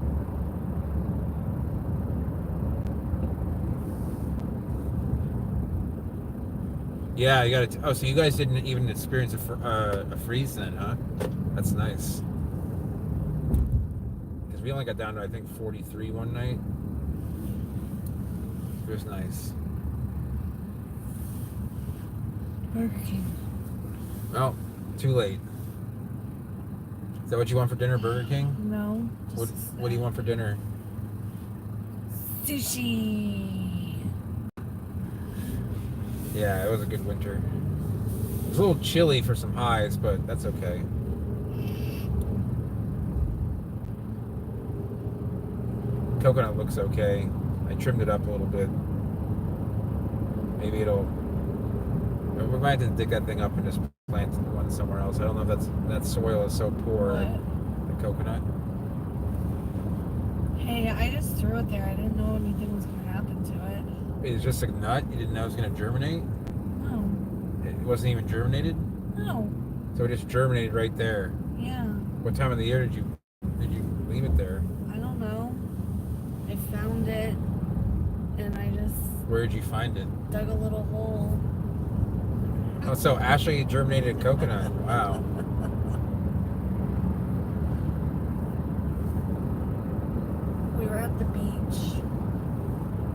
Yeah, you got to. Oh, so you guys didn't even experience a freeze then, huh? That's nice. Because we only got down to, I think, 43 one night. It was nice. Burger King. Oh, too late. Is that what you want for dinner, Burger King? No. What do you want for dinner? Sushi. Yeah, it was a good winter. It was a little chilly for some highs, but that's okay. Coconut looks okay. I trimmed it up a little bit. Maybe we might have to dig that thing up and just plant one somewhere else. I don't know if that soil is so poor. The coconut. Hey, I just threw it there. I didn't know anything was going to happen to it. It's just a nut? You didn't know it was going to germinate? No. It wasn't even germinated? No. So it just germinated right there. Yeah. What time of the year did you leave it there? I don't know. I found it, and I just... Where did you find it? Dug a little hole. Oh, so Ashley germinated coconut. Wow. We were at the beach.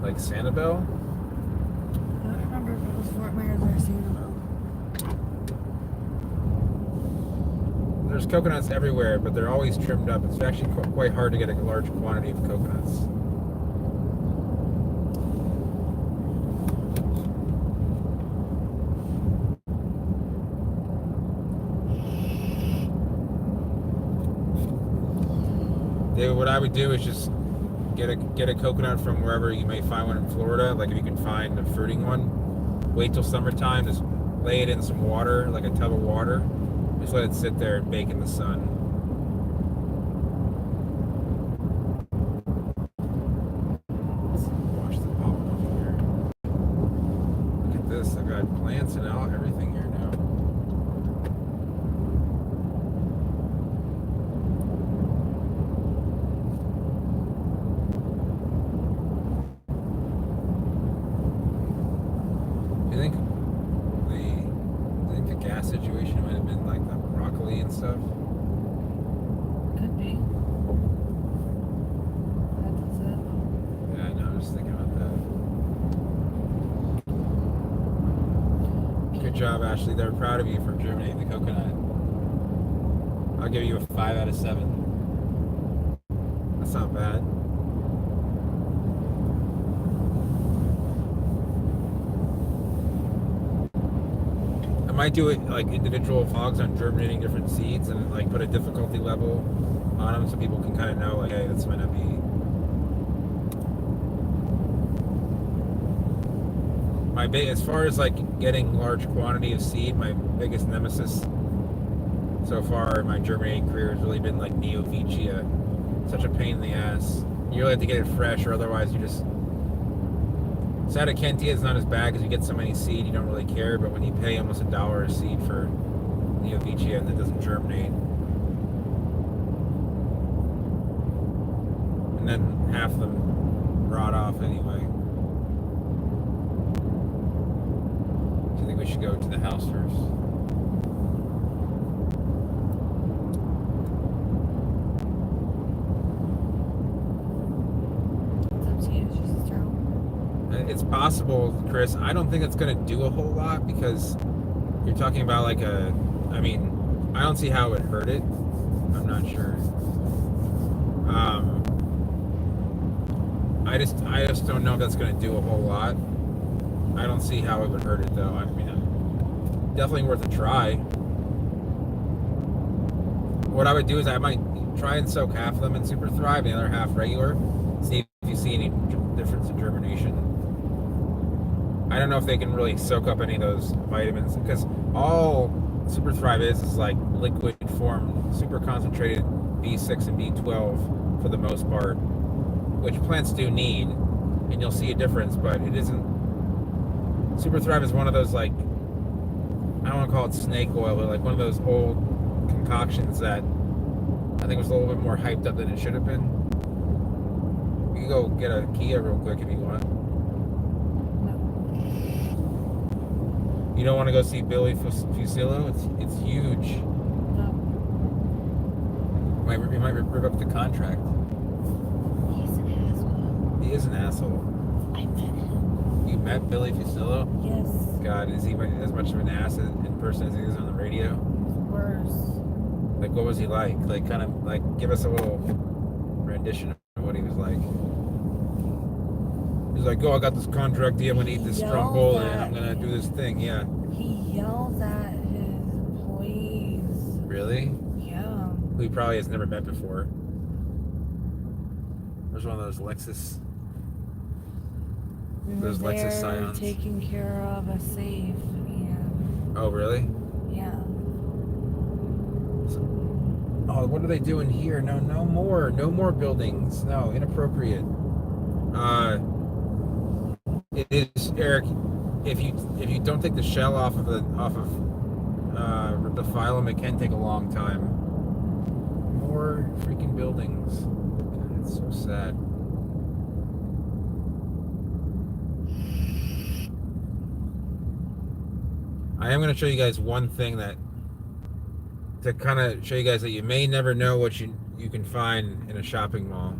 Like Sanibel? I don't remember if it was Fort Myers or Sanibel. There's coconuts everywhere, but they're always trimmed up. It's actually quite hard to get a large quantity of coconuts. What I would do is just get a coconut from wherever you may find one in Florida. Like if you can find a fruiting one, wait till summertime, just lay it in some water, like a tub of water. Just let it sit there and bake in the sun. Let's wash the bottle off here. Look at this, I've got plants and everything here now. Situation might have been like the broccoli and stuff. Could be. That's it. Yeah, I know. I'm just thinking about that. Good job, Ashley. They're proud of you for germinating the coconut. I'll give you a 5 out of 7. That's not bad. Might do it like individual vlogs on germinating different seeds and like put a difficulty level on them so people can kind of know like, hey, this might not be. As far as like getting large quantity of seed, my biggest nemesis so far in my germinating career has really been like Neovicia. Such a pain in the ass. You really have to get it fresh, or otherwise you just. Sadakentia is not as bad because you get so many seed, you don't really care, but when you pay almost $1 a seed for Neovicia and it doesn't germinate, and then half of them rot off anyway. Do you think we should go to the house first? It's possible, Chris. I don't think it's going to do a whole lot because you're talking about like I don't see how it would hurt it. I'm not sure. I just don't know if that's going to do a whole lot. I don't see how it would hurt it though. I mean, definitely worth a try. What I would do is I might try and soak half of them in Super Thrive and the other half regular. See if you see any difference in germination. I don't know if they can really soak up any of those vitamins because all Super Thrive is like liquid form, super concentrated B6 and B12 for the most part, which plants do need, and you'll see a difference, but it isn't. Super Thrive is one of those, like, I don't want to call it snake oil, but like one of those old concoctions that I think was a little bit more hyped up than it should have been. You can go get a Kia real quick if you want. You don't want to go see Billy Fusillo? It's huge. No. You might rip up the contract. He's an asshole. He is an asshole. I met him. You met Billy Fusillo? Yes. God, is he as much of an ass in person as he is on the radio? Worse. Like, what was he like? Like, kind of, like, give us a little rendition of what he was like. He's like, oh, I got this contract deal. I'm going to eat this stromboli and I'm going to do this thing. Yeah. He yells at his employees. Really? Yeah. Who he probably has never met before. There's one of those Lexus. We Those were Lexus there Scions. taking care of a safe. And Oh, really? yeah. Oh, what are they doing here? No more buildings. No, inappropriate. It is, Eric. If you don't take the shell off of the phylum, it can take a long time. More freaking buildings. God, it's so sad. I am going to show you guys one thing that to kind of show you guys that you may never know what you can find in a shopping mall.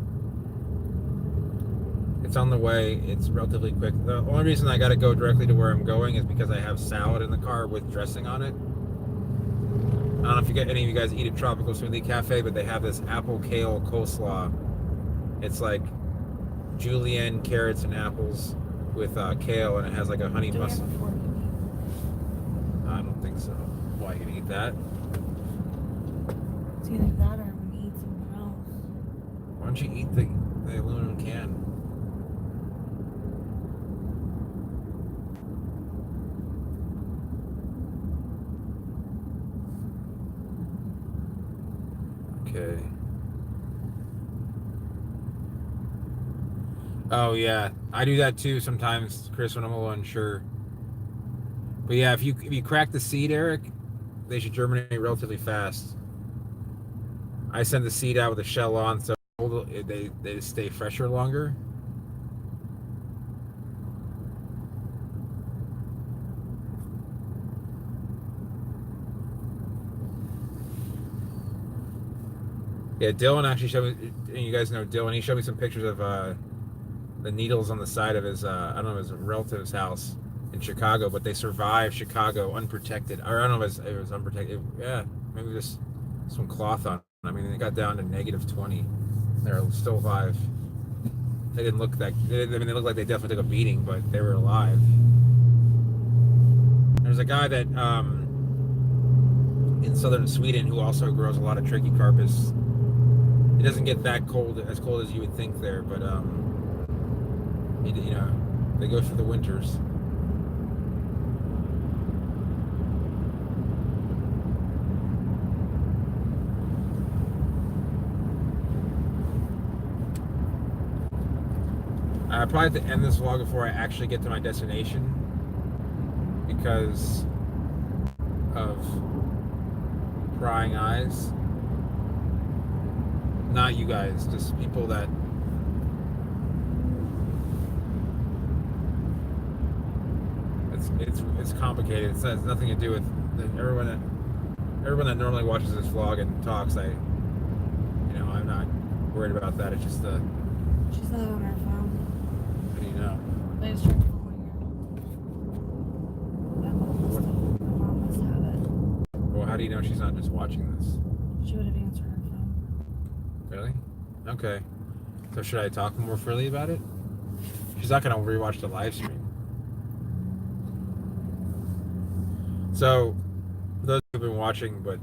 It's on the way. It's relatively quick. The only reason I got to go directly to where I'm going is because I have salad in the car with dressing on it. I don't know if any of you guys eat at Tropical Smoothie Cafe, but they have this apple kale coleslaw. It's like julienne, carrots, and apples with kale, and it has like a honey Do we have mustard. a fork? I don't think so. Why, you can eat that? It's either that or I'm gonna eat something else. Why don't you eat the aluminum can? Okay. Oh yeah, I do that too sometimes, Chris, when I'm a little unsure. But yeah, if you crack the seed, Eric, they should germinate relatively fast. I send the seed out with the shell on, so they stay fresher longer. Yeah, Dylan actually showed me, and you guys know Dylan, he showed me some pictures of the needles on the side of his, I don't know, his relative's house in Chicago, but they survived Chicago unprotected. Or I don't know if it was unprotected. Yeah, maybe just some cloth on. I mean, they got down to -20. They're still alive. They didn't look that, I mean, they looked like they definitely took a beating, but they were alive. There's a guy that, in southern Sweden who also grows a lot of Trachycarpus. It doesn't get that cold, as cold as you would think there, but you know, they go through the winters. I probably have to end this vlog before I actually get to my destination because of prying eyes. Not you guys, just people that it's complicated. It has nothing to do with everyone that normally watches this vlog and talks. I'm not worried about that. It's just She's not on her phone. how do you know? I just tried calling her. My mom must have it. Well, how do you know she's not just watching this? She would have answered her phone. Really? Okay. So should I talk more freely about it? She's not going to rewatch the live stream. So, for those who've been watching, but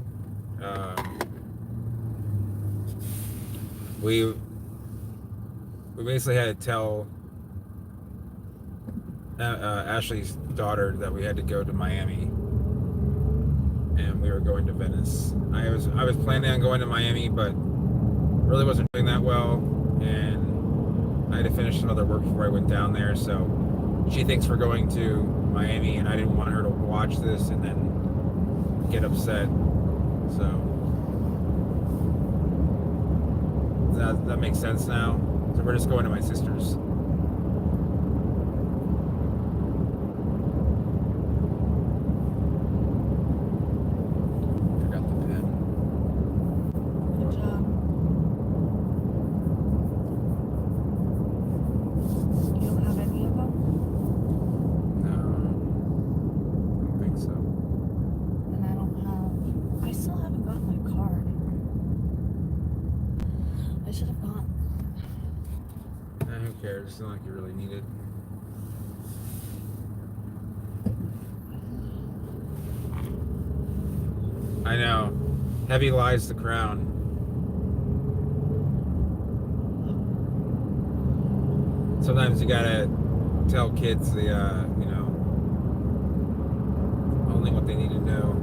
we basically had to tell Ashley's daughter that we had to go to Miami, and we were going to Venice. I was planning on going to Miami, but really wasn't doing that well, and I had to finish some other work before I went down there. So she thinks we're going to Miami, and I didn't want her to watch this and then get upset. So that makes sense now. So we're just going to my sister's. Forgot the pen. Good job. You don't have any of them? No, I don't think so. And I don't have. I still haven't gotten my card. I should have gone. Who cares? It's not like you really need it. I know. Heavy lies the crown. Sometimes you gotta tell kids the, only what they need to know.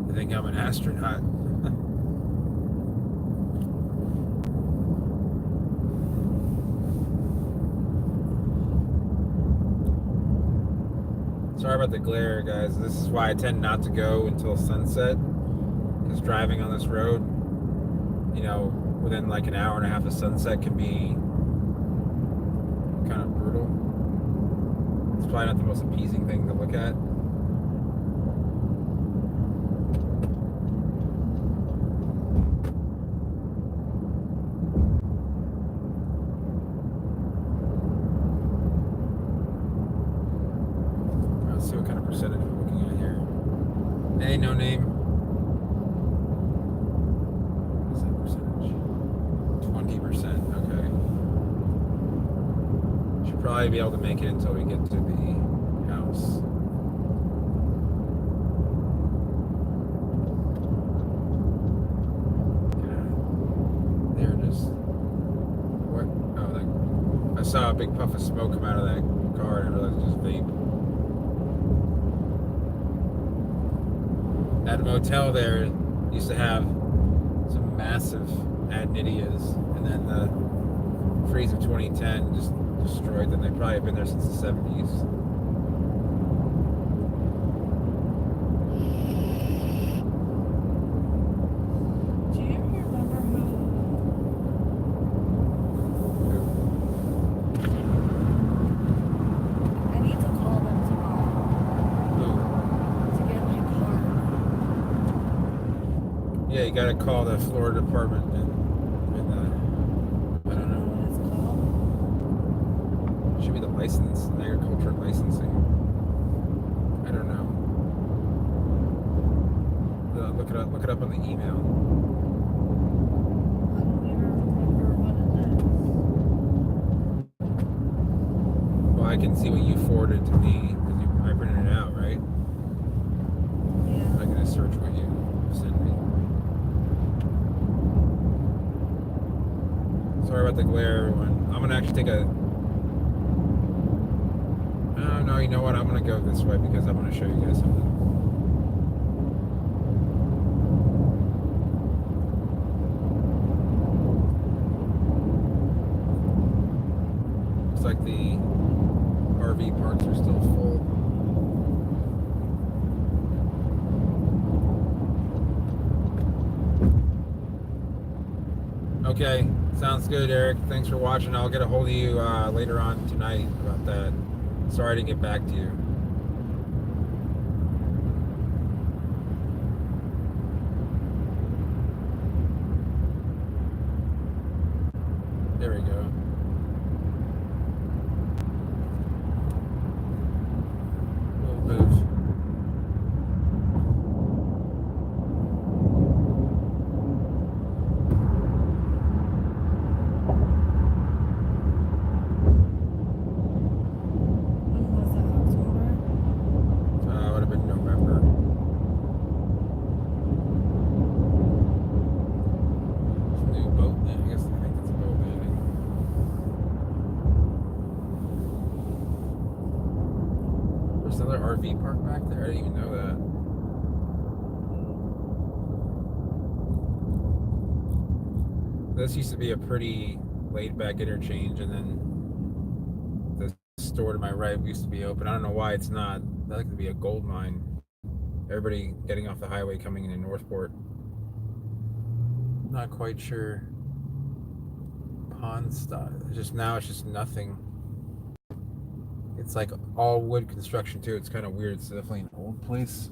I think I'm an astronaut. Sorry about the glare, guys. This is why I tend not to go until sunset. Because driving on this road, within like an hour and a half of sunset can be kind of brutal. It's probably not the most appeasing thing to look at. Let's see what kind of percentage we're looking at here. Hey, no name. What's that percentage? 20%. Okay. Should probably be able to make it until we get to the house. God. They're just. What? Oh, I saw a big puff of smoke come out of that car and I realized it was just vape. That motel there used to have some massive adnidiyas, and then the freeze of 2010 just destroyed them. They probably have been there since the 70s. Do you remember who? I need to call them tomorrow to get my card. Yeah, you gotta call the Florida department and I don't know. What it's called? Should be the license, agriculture licensing. I don't know. Look it up on the email. I don't even remember what it is. Well, I can see what you forwarded to me because I printed it out, right? Yeah. I'm gonna search what you sent me. Sorry about the glare, everyone. I'm gonna actually take a. Oh no, you know what? I'm gonna go this way because I want to show you guys something. Looks like the RV parks are still full. Okay, sounds good, Eric. Thanks for watching. I'll get a hold of you later on tonight about that. Sorry I didn't get back to you. There we go. We'll move. another RV park back there? I didn't even know that. This used to be a pretty laid-back interchange, and then the store to my right used to be open. I don't know why it's not. That could be a gold mine. Everybody getting off the highway coming into Northport. Not quite sure. Pond stuff. Just now, it's just nothing. It's like all wood construction too. It's kind of weird. It's definitely an old place.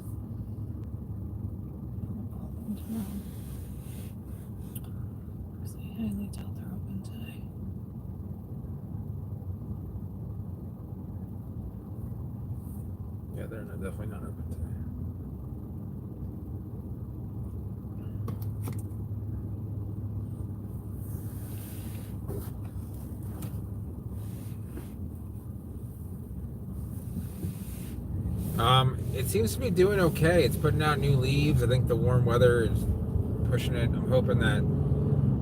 I highly doubt they're open today. Yeah, they're definitely not open today. It seems to be doing okay. It's putting out new leaves. I think the warm weather is pushing it. I'm hoping that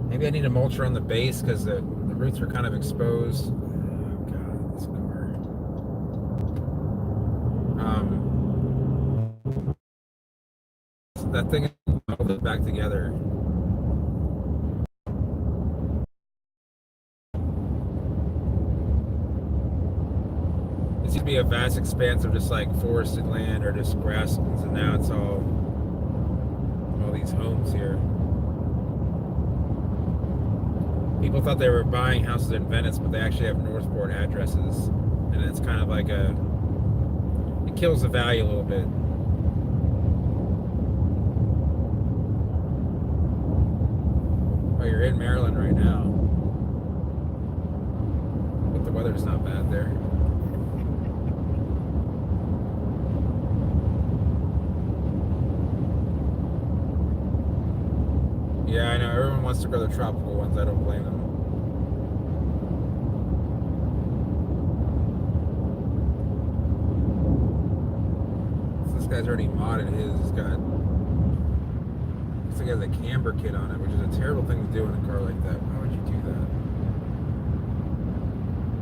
maybe I need a mulch on the base because the roots are kind of exposed. Oh God, this car. That thing held it back together. It used to be a vast expanse of just like forested land or just grasslands, and now it's all these homes here. People thought they were buying houses in Venice, but they actually have Northport addresses, and it's kind of like it kills the value a little bit. Oh, you're in Maryland right now, but the weather's not bad there. Yeah, I know. Everyone wants to go to the tropical ones. I don't blame them. So this guy's already modded his. He's got... Looks like he has a camber kit on it, which is a terrible thing to do in a car like that. Why would you do that?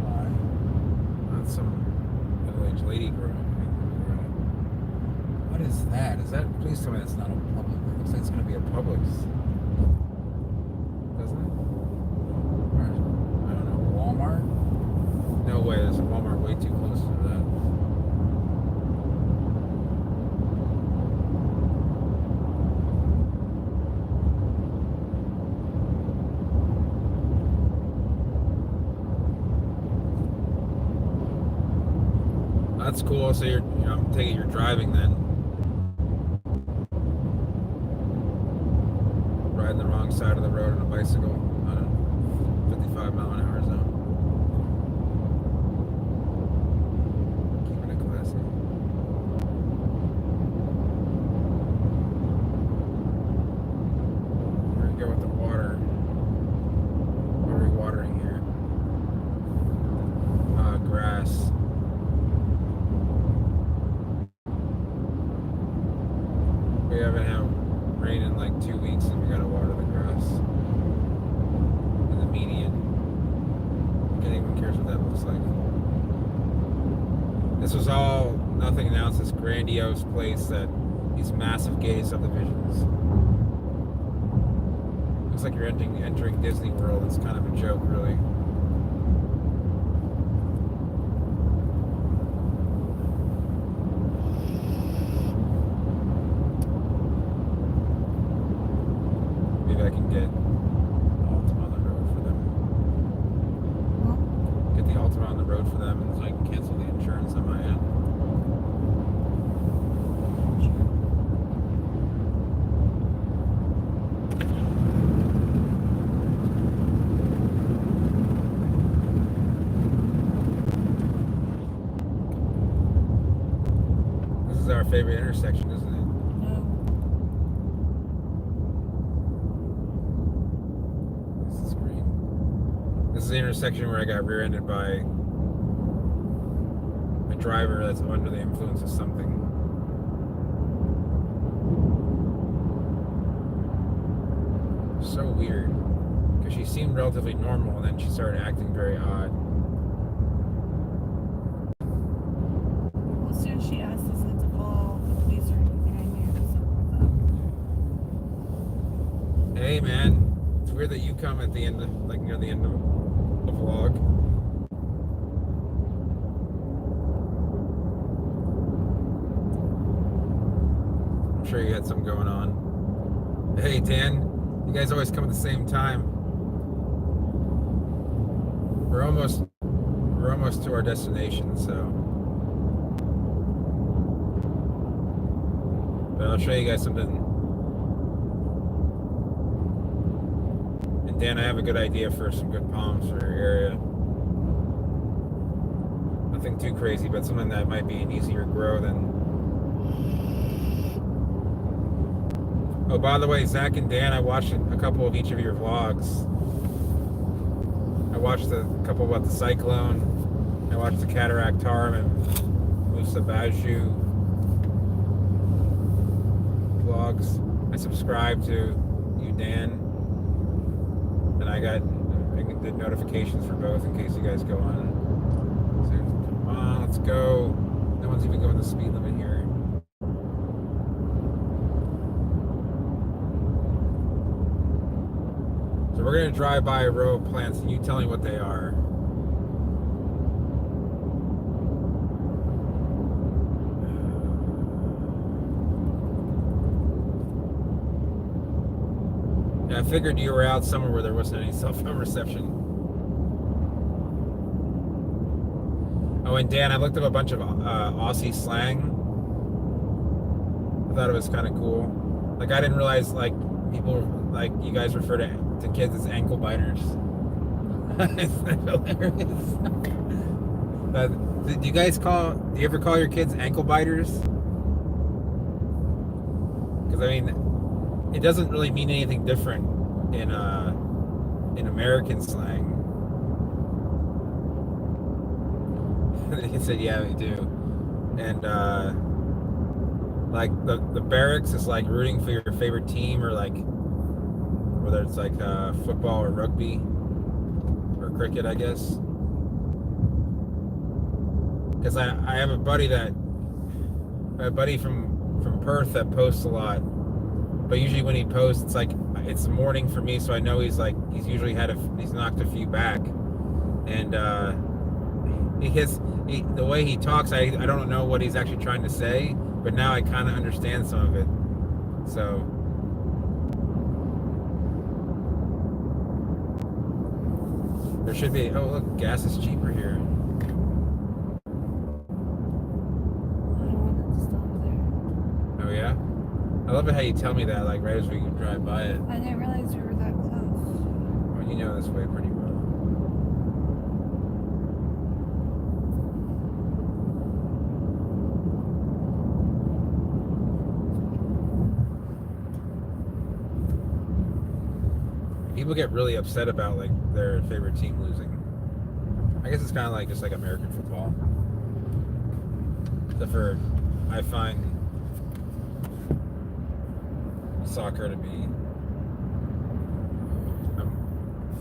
Why? Not some middle-aged lady girl. What is that? Is that... Please tell me that's not a Publix. It looks like it's going to be a Publix. No way, there's a Walmart way too close to that. That's cool. So I'm taking you're driving then. Riding the wrong side of the road on a bicycle on a 55 mile an hour zone. We haven't had rain in like 2 weeks and we gotta water the grass in the median. Anyone cares what that looks like. This was all nothing now. It's this grandiose place that these massive gated subdivisions. Looks like you're entering Disney World. It's kind of a joke, really. Maybe I can get Altima on the road for them. Get the Altima on the road for them, and so I can cancel the insurance on my end. This is our favorite intersection, isn't it? This is the intersection where I got rear-ended by a driver that's under the influence of something. So weird. Because she seemed relatively normal and then she started acting very odd. Well, as soon as she Hey man, it's weird that you come at the end of, like near the end of the vlog. I'm sure you had something going on. Hey Dan, you guys always come at the same time. We're almost to our destination, so. But I'll show you guys something. And Dan, I have a good idea for some good palms for your area. Nothing too crazy, but something that might be an easier grow than. Oh, by the way, Zach and Dan, I watched a couple of each of your vlogs. I watched a couple about the cyclone. I watched the cataract tarm and Musa Baju vlogs. I subscribed to you, Dan, and I did notifications for both in case you guys go on. So, come on, let's go. No one's even going the speed limit here. So we're gonna drive by a row of plants, and you tell me what they are. Yeah, I figured you were out somewhere where there wasn't any cell phone reception. Oh, and Dan, I looked up a bunch of Aussie slang. I thought it was kind of cool. Like, I didn't realize, like, people, like, you guys refer to kids as ankle biters. It's hilarious. Do you ever call your kids ankle biters? Because, I mean, it doesn't really mean anything different in American slang. He said, yeah, we do. And like the barracks is like rooting for your favorite team, or like whether it's like football or rugby or cricket, I guess. Because I have a buddy from Perth that posts a lot. But usually when he posts, it's like it's morning for me, so I know he's usually he's knocked a few back, and the way he talks, I don't know what he's actually trying to say, but now I kind of understand some of it. So there should be. Oh look, gas is cheaper here. Oh yeah. I love it how you tell me that, like, right as we drive by it. I didn't realize we were that close. Well, you know this way pretty well. People get really upset about, like, their favorite team losing. I guess it's kind of like just like American football. Except for, I find soccer to be. You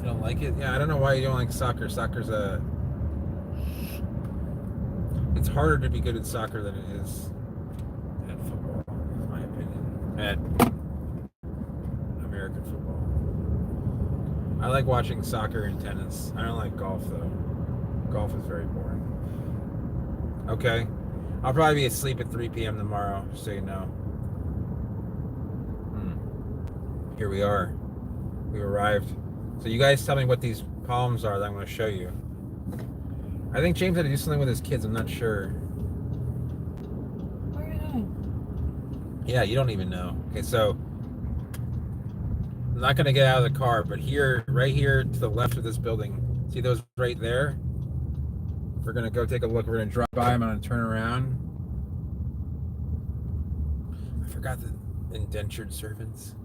don't like it? Yeah, I don't know why you don't like soccer. Soccer's it's harder to be good at soccer than it is at football, in my opinion. At American football. I like watching soccer and tennis. I don't like golf though. Golf is very boring. Okay. I'll probably be asleep at 3 p.m. tomorrow, just so you know. Here we are. We arrived. So you guys tell me what these palms are that I'm going to show you. I think James had to do something with his kids. I'm not sure. What are you doing? Yeah, you don't even know. Okay, so I'm not going to get out of the car, but here, right here to the left of this building, see those right there? We're going to go take a look. We're going to drive by. I'm going to turn around. I forgot the indentured servants.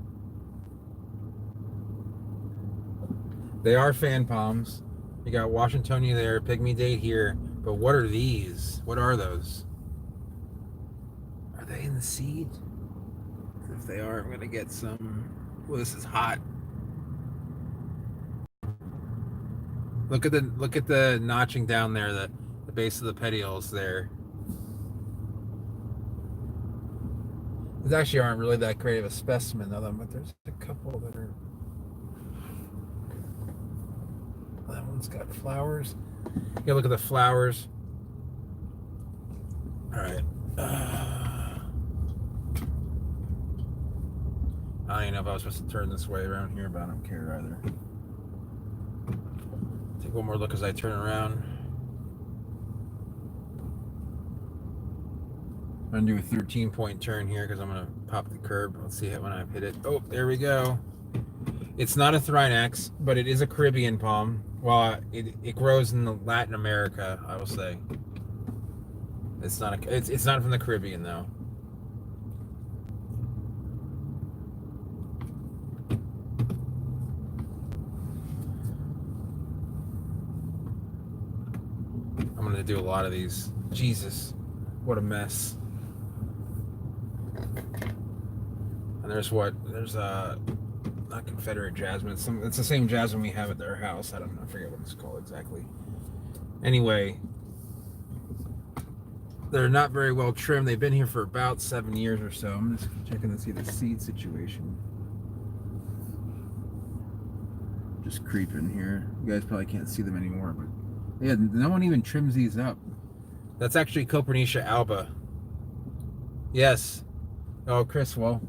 They are fan palms. You got Washingtonia there, Pygmy Date here. But what are these? What are those? Are they in the seed? If they are, I'm gonna get some. Well, this is hot. Look at the notching down there, the base of the petioles there. These actually aren't really that great of a specimen of them, but there's a couple that are It's got flowers. You look at the flowers. All right. I don't even know if I was supposed to turn this way around here, but I don't care either. Take one more look as I turn around. I'm going to do a 13-point turn here because I'm going to pop the curb. Let's see it when I hit it. Oh, there we go. It's not a Thrynax, but it is a Caribbean palm. Well, it grows in Latin America, I will say. It's not from the Caribbean though. I'm gonna do a lot of these. Jesus, what a mess. And there's not Confederate jasmine. It's the same jasmine we have at their house. I don't know. I forget what it's called exactly. Anyway, they're not very well trimmed. They've been here for about 7 years or so. I'm just checking to see the seed situation. Just creeping here. You guys probably can't see them anymore, but yeah, no one even trims these up. That's actually Copernicia alba. Yes. Oh, Chris, well,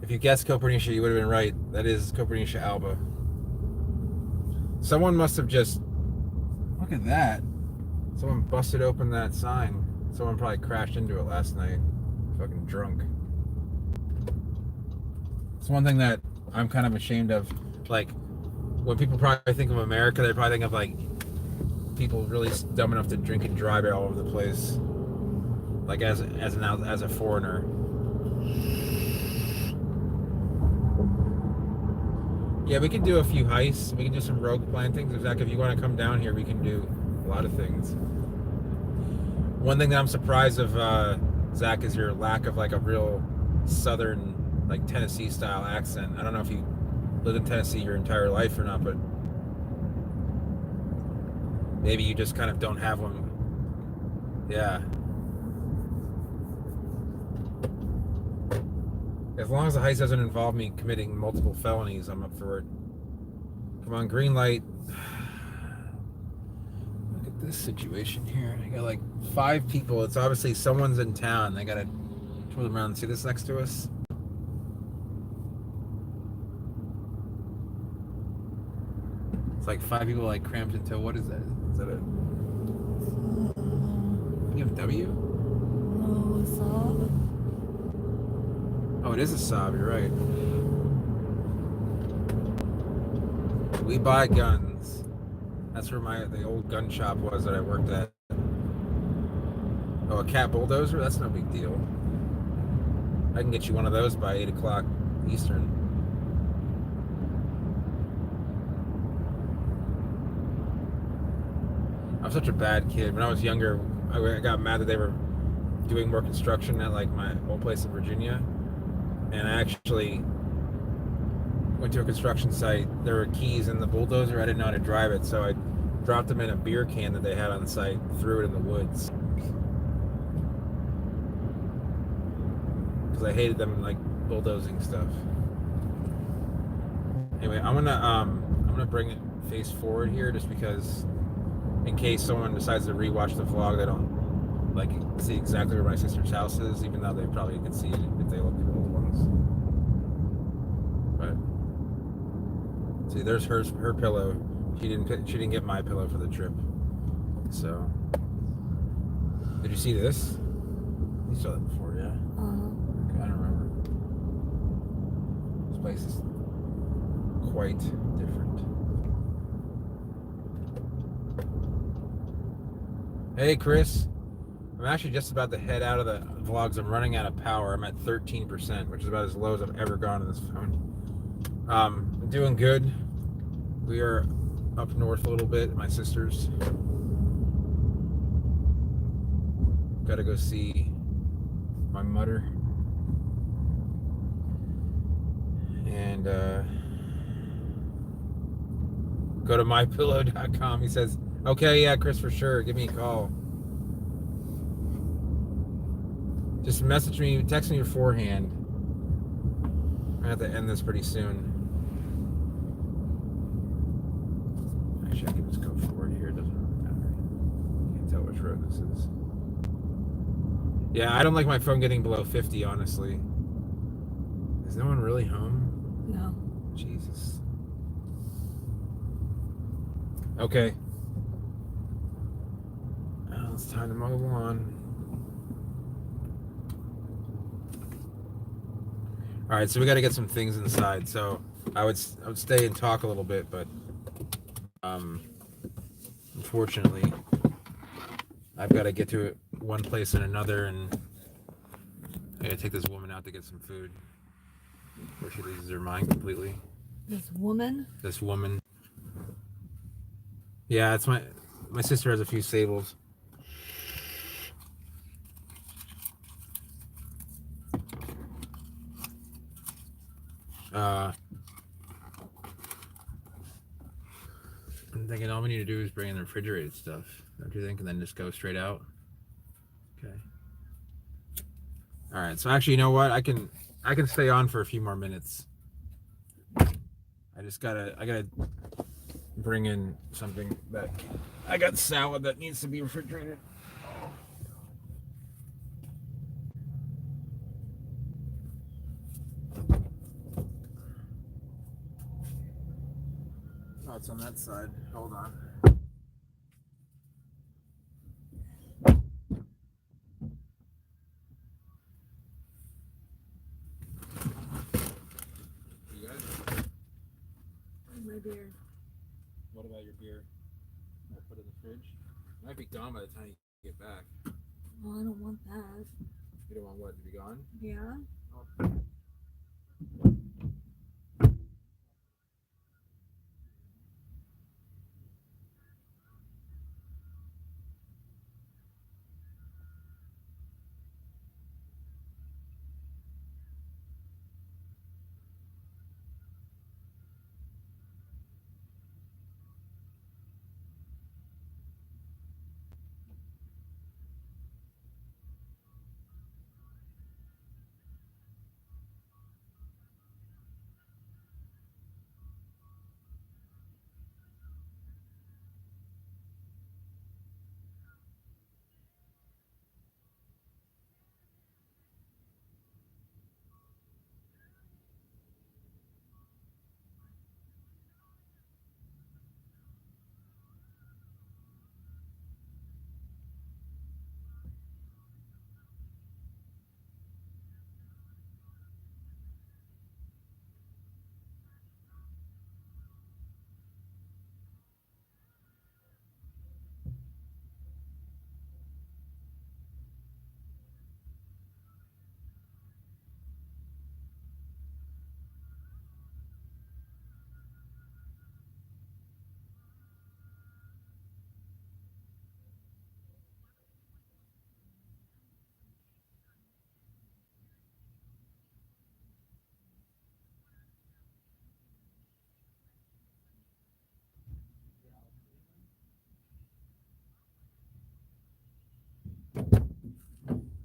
if you guessed Copernicia, you would have been right. That is Copernicia alba. Someone must have just... Look at that. Someone busted open that sign. Someone probably crashed into it last night. Fucking drunk. It's one thing that I'm kind of ashamed of. Like, when people probably think of America, they probably think of, like, people really dumb enough to drink and drive all over the place. Like, as a foreigner. Yeah, we can do a few heists. We can do some rogue plantings. Zach, if you want to come down here, we can do a lot of things. One thing that I'm surprised of, Zach, is your lack of like a real southern, like Tennessee style accent. I don't know if you lived in Tennessee your entire life or not, but maybe you just kind of don't have one. Yeah. As long as the heist doesn't involve me committing multiple felonies, I'm up for it. Come on, green light. Look at this situation here. I got like 5 people. It's obviously someone's in town. They gotta twirl them around. See this next to us? It's like 5 people like cramped into, what is that? Is that a BMW? No, Saab. Oh, it is a Saab, you're right. We buy guns. That's where the old gun shop was that I worked at. Oh, a Cat Bulldozer? That's no big deal. I can get you one of those by 8 o'clock Eastern. I'm such a bad kid. When I was younger, I got mad that they were doing more construction at like my old place in Virginia. And I actually went to a construction site. There were keys in the bulldozer. I didn't know how to drive it, so I dropped them in a beer can that they had on site, threw it in the woods. Because I hated them like bulldozing stuff. Anyway, I'm gonna bring it face forward here just because in case someone decides to rewatch the vlog, they don't like see exactly where my sister's house is, even though they probably could see it if they look at old ones. But see, there's her pillow. She didn't get my pillow for the trip. So, did you see this? You saw that before, yeah? Okay, I don't remember. This place is quite different. Hey, Chris. I'm actually just about to head out of the vlogs. I'm running out of power. I'm at 13%, which is about as low as I've ever gone on this phone. I'm doing good. We are up north a little bit, my sister's. Gotta go see my mother. And go to mypillow.com. He says, okay, yeah, Chris, for sure. Give me a call. Just message me, text me beforehand. I have to end this pretty soon. Actually, I can just go forward here. It doesn't really matter. Can't tell which road this is. Yeah, I don't like my phone getting below 50, honestly. Is no one really home? No. Jesus. Okay. Well, it's time to mow the lawn. All right, so we got to get some things inside. So I would stay and talk a little bit, but unfortunately, I've got to get to one place and another, and I got to take this woman out to get some food, where she loses her mind completely. This woman? This woman. Yeah, it's my sister has a few sables. I'm thinking all we need to do is bring in the refrigerated stuff, don't you think? And then just go straight out. Okay. All right. So actually, you know what? I can stay on for a few more minutes. I gotta bring in something that I got salad that needs to be refrigerated. Oh, it's on that side. Hold on. You guys? My beer. What about your beer? I'll put it in the fridge. It might be gone by the time you get back. Well, I don't want that. You don't want what to be gone? Yeah? Oh.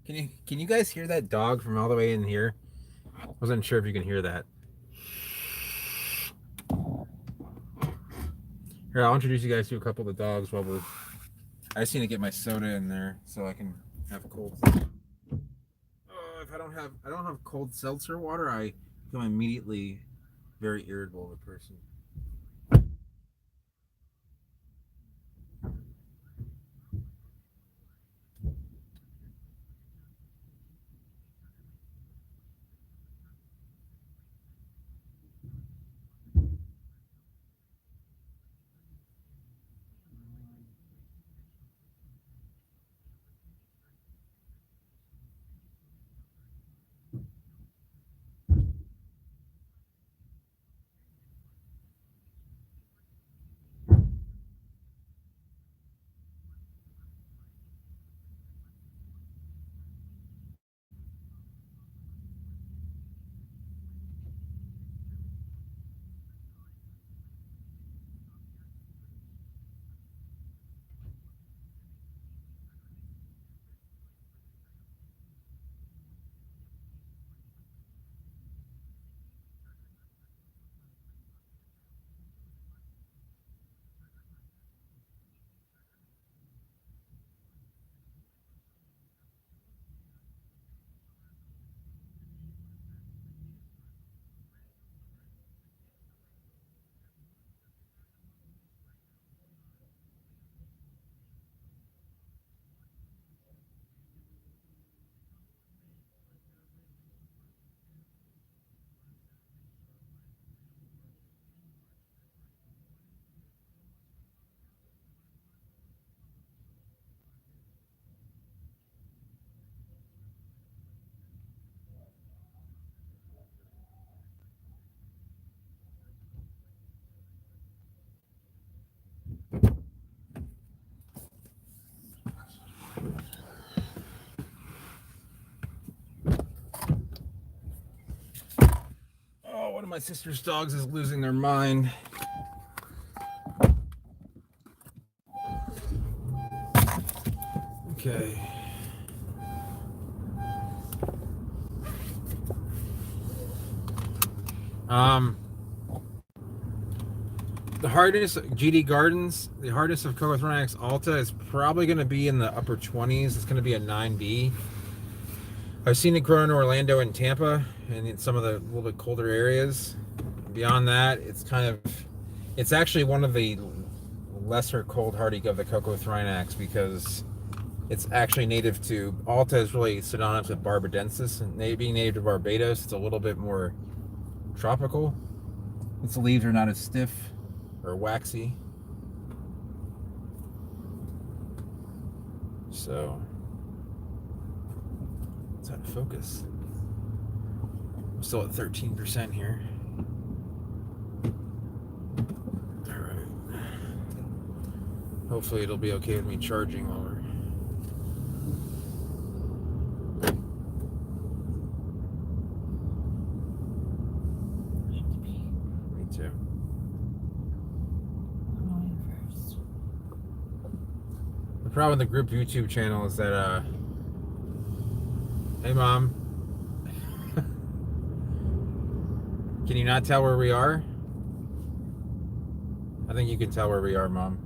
Can you guys hear that dog from all the way in here? I wasn't sure if you can hear that. Here, I'll introduce you guys to a couple of the dogs while we're. I just need to get my soda in there so I can have cold. If I don't have cold seltzer water, I become immediately very irritable of a person. my sister's dogs is losing their mind. Okay. The hardness, GD Gardens, the hardness of Cocothronyx alta is probably going to be in the upper 20s. It's going to be a 9B. I've seen it grow in Orlando and Tampa and in some of the little bit colder areas. Beyond that, it's actually one of the lesser cold hardy of the Cocothronyx because it's actually native to, alta is really synonymous with barbadensis, and being native to Barbados, it's a little bit more tropical. Its leaves are not as stiff or waxy. So, it's out of focus. I'm still at 13% here. Alright. Hopefully it'll be okay with me charging while we're... Me too. The problem with the group YouTube channel is that, hey Mom. Can you not tell where we are? I think you can tell where we are, Mom.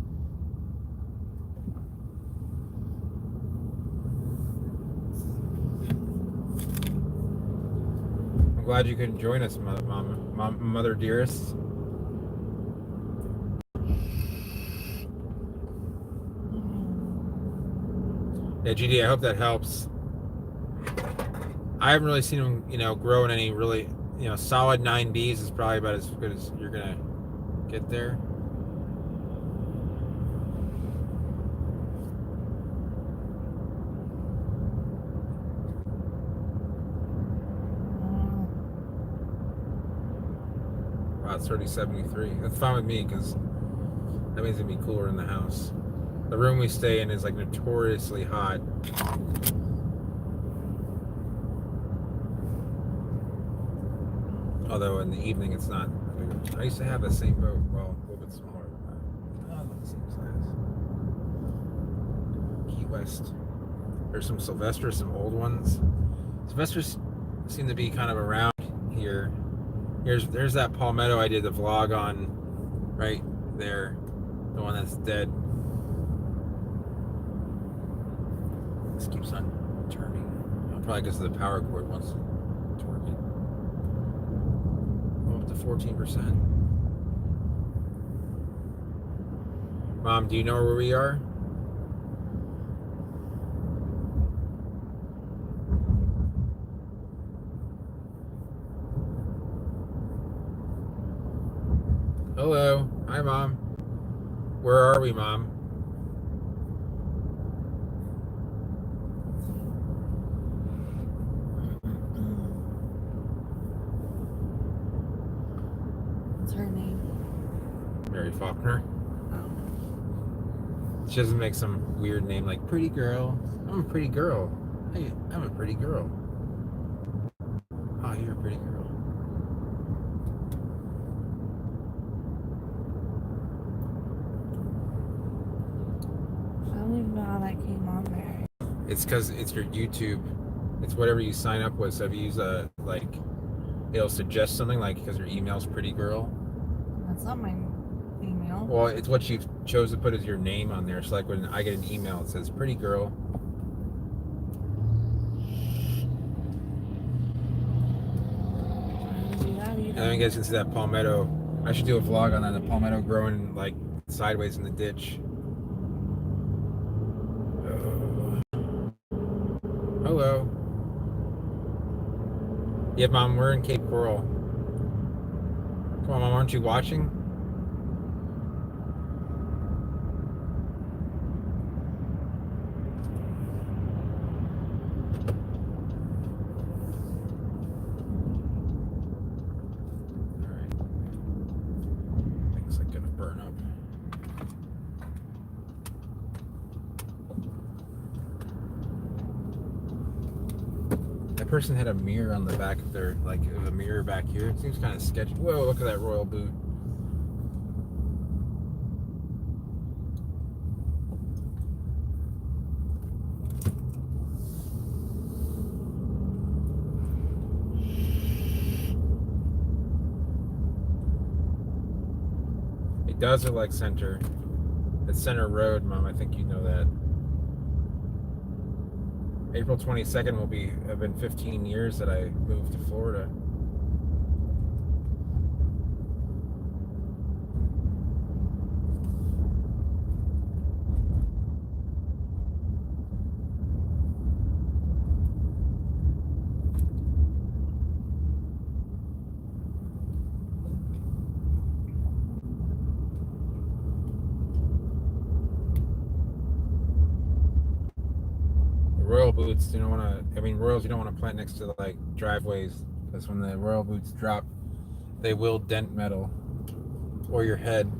I'm glad you couldn't join us, Mother dearest. Yeah, GD, I hope that helps. I haven't really seen them, grow in any really, solid 9Bs is probably about as good as you're gonna get there. Wow, it's 3073. That's fine with me because that means it'd be cooler in the house. The room we stay in is like notoriously hot. Although in the evening it's not. I used to have the same boat, well, a little bit smaller than that. Not the same size. Key West. There's some Sylvester, some old ones. Sylvesters seem to be kind of around here. There's that palmetto I did the vlog on right there. The one that's dead. This keeps on turning. Probably because the power cord wants to work it. Up to 14%. Mom, do you know where we are? Hello. Hi, Mom. Where are we, Mom? What's her name? Mary Faulkner. Oh. She doesn't make some weird name like Pretty Girl. I'm a pretty girl. Hey, I'm a pretty girl. Oh, you're a pretty girl. I don't even know how that came on there. It's because it's your YouTube. It's whatever you sign up with. So if you use it'll suggest something like because your email's Pretty Girl. That's not my email. Well, it's what you chose to put as your name on there. So like when I get an email, it says Pretty Girl. And then you guys can see that palmetto. I should do a vlog on that. The palmetto growing like sideways in the ditch. Hello. Yeah, Mom, we're in Cape Coral. Come on, Mom, aren't you watching? Alright. Things like gonna burn up. that person had a mirror on the back of their, like, it was a mirror back here. It seems kind of sketchy. Whoa, look at that royal boot. It does look like center. It's Center Road, Mom. I think you know that. April 22nd will have been 15 years that I moved to Florida. Royal boots, you don't want to, I mean, Royals you don't want to plant next to like driveways, because when the royal boots drop, they will dent metal or your head.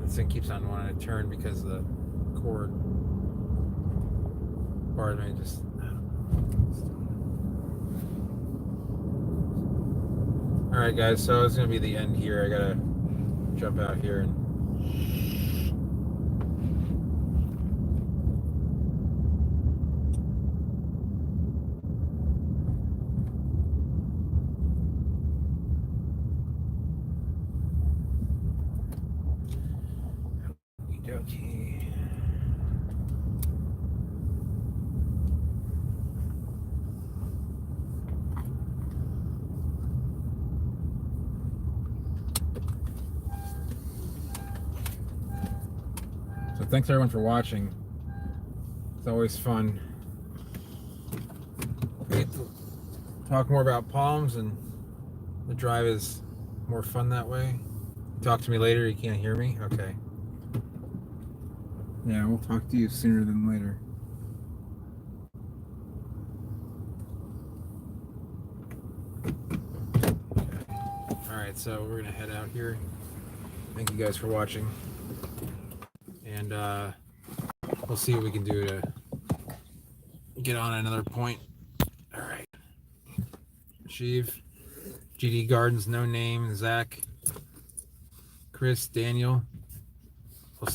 This thing keeps on wanting to turn because of the cord. Pardon me, just. Alright guys, so it's going to be the end here. I gotta jump out here and okey-dokey. So thanks everyone for watching. It's always fun. We get to talk more about palms, and the drive is more fun that way. Talk to me later. You can't hear me? Okay. Yeah, we'll talk to you sooner than later. Okay. Alright, so we're gonna head out here. Thank you guys for watching. And we'll see what we can do to get on another point. Alright. Sheev, GD Gardens, No Name, Zach, Chris, Daniel.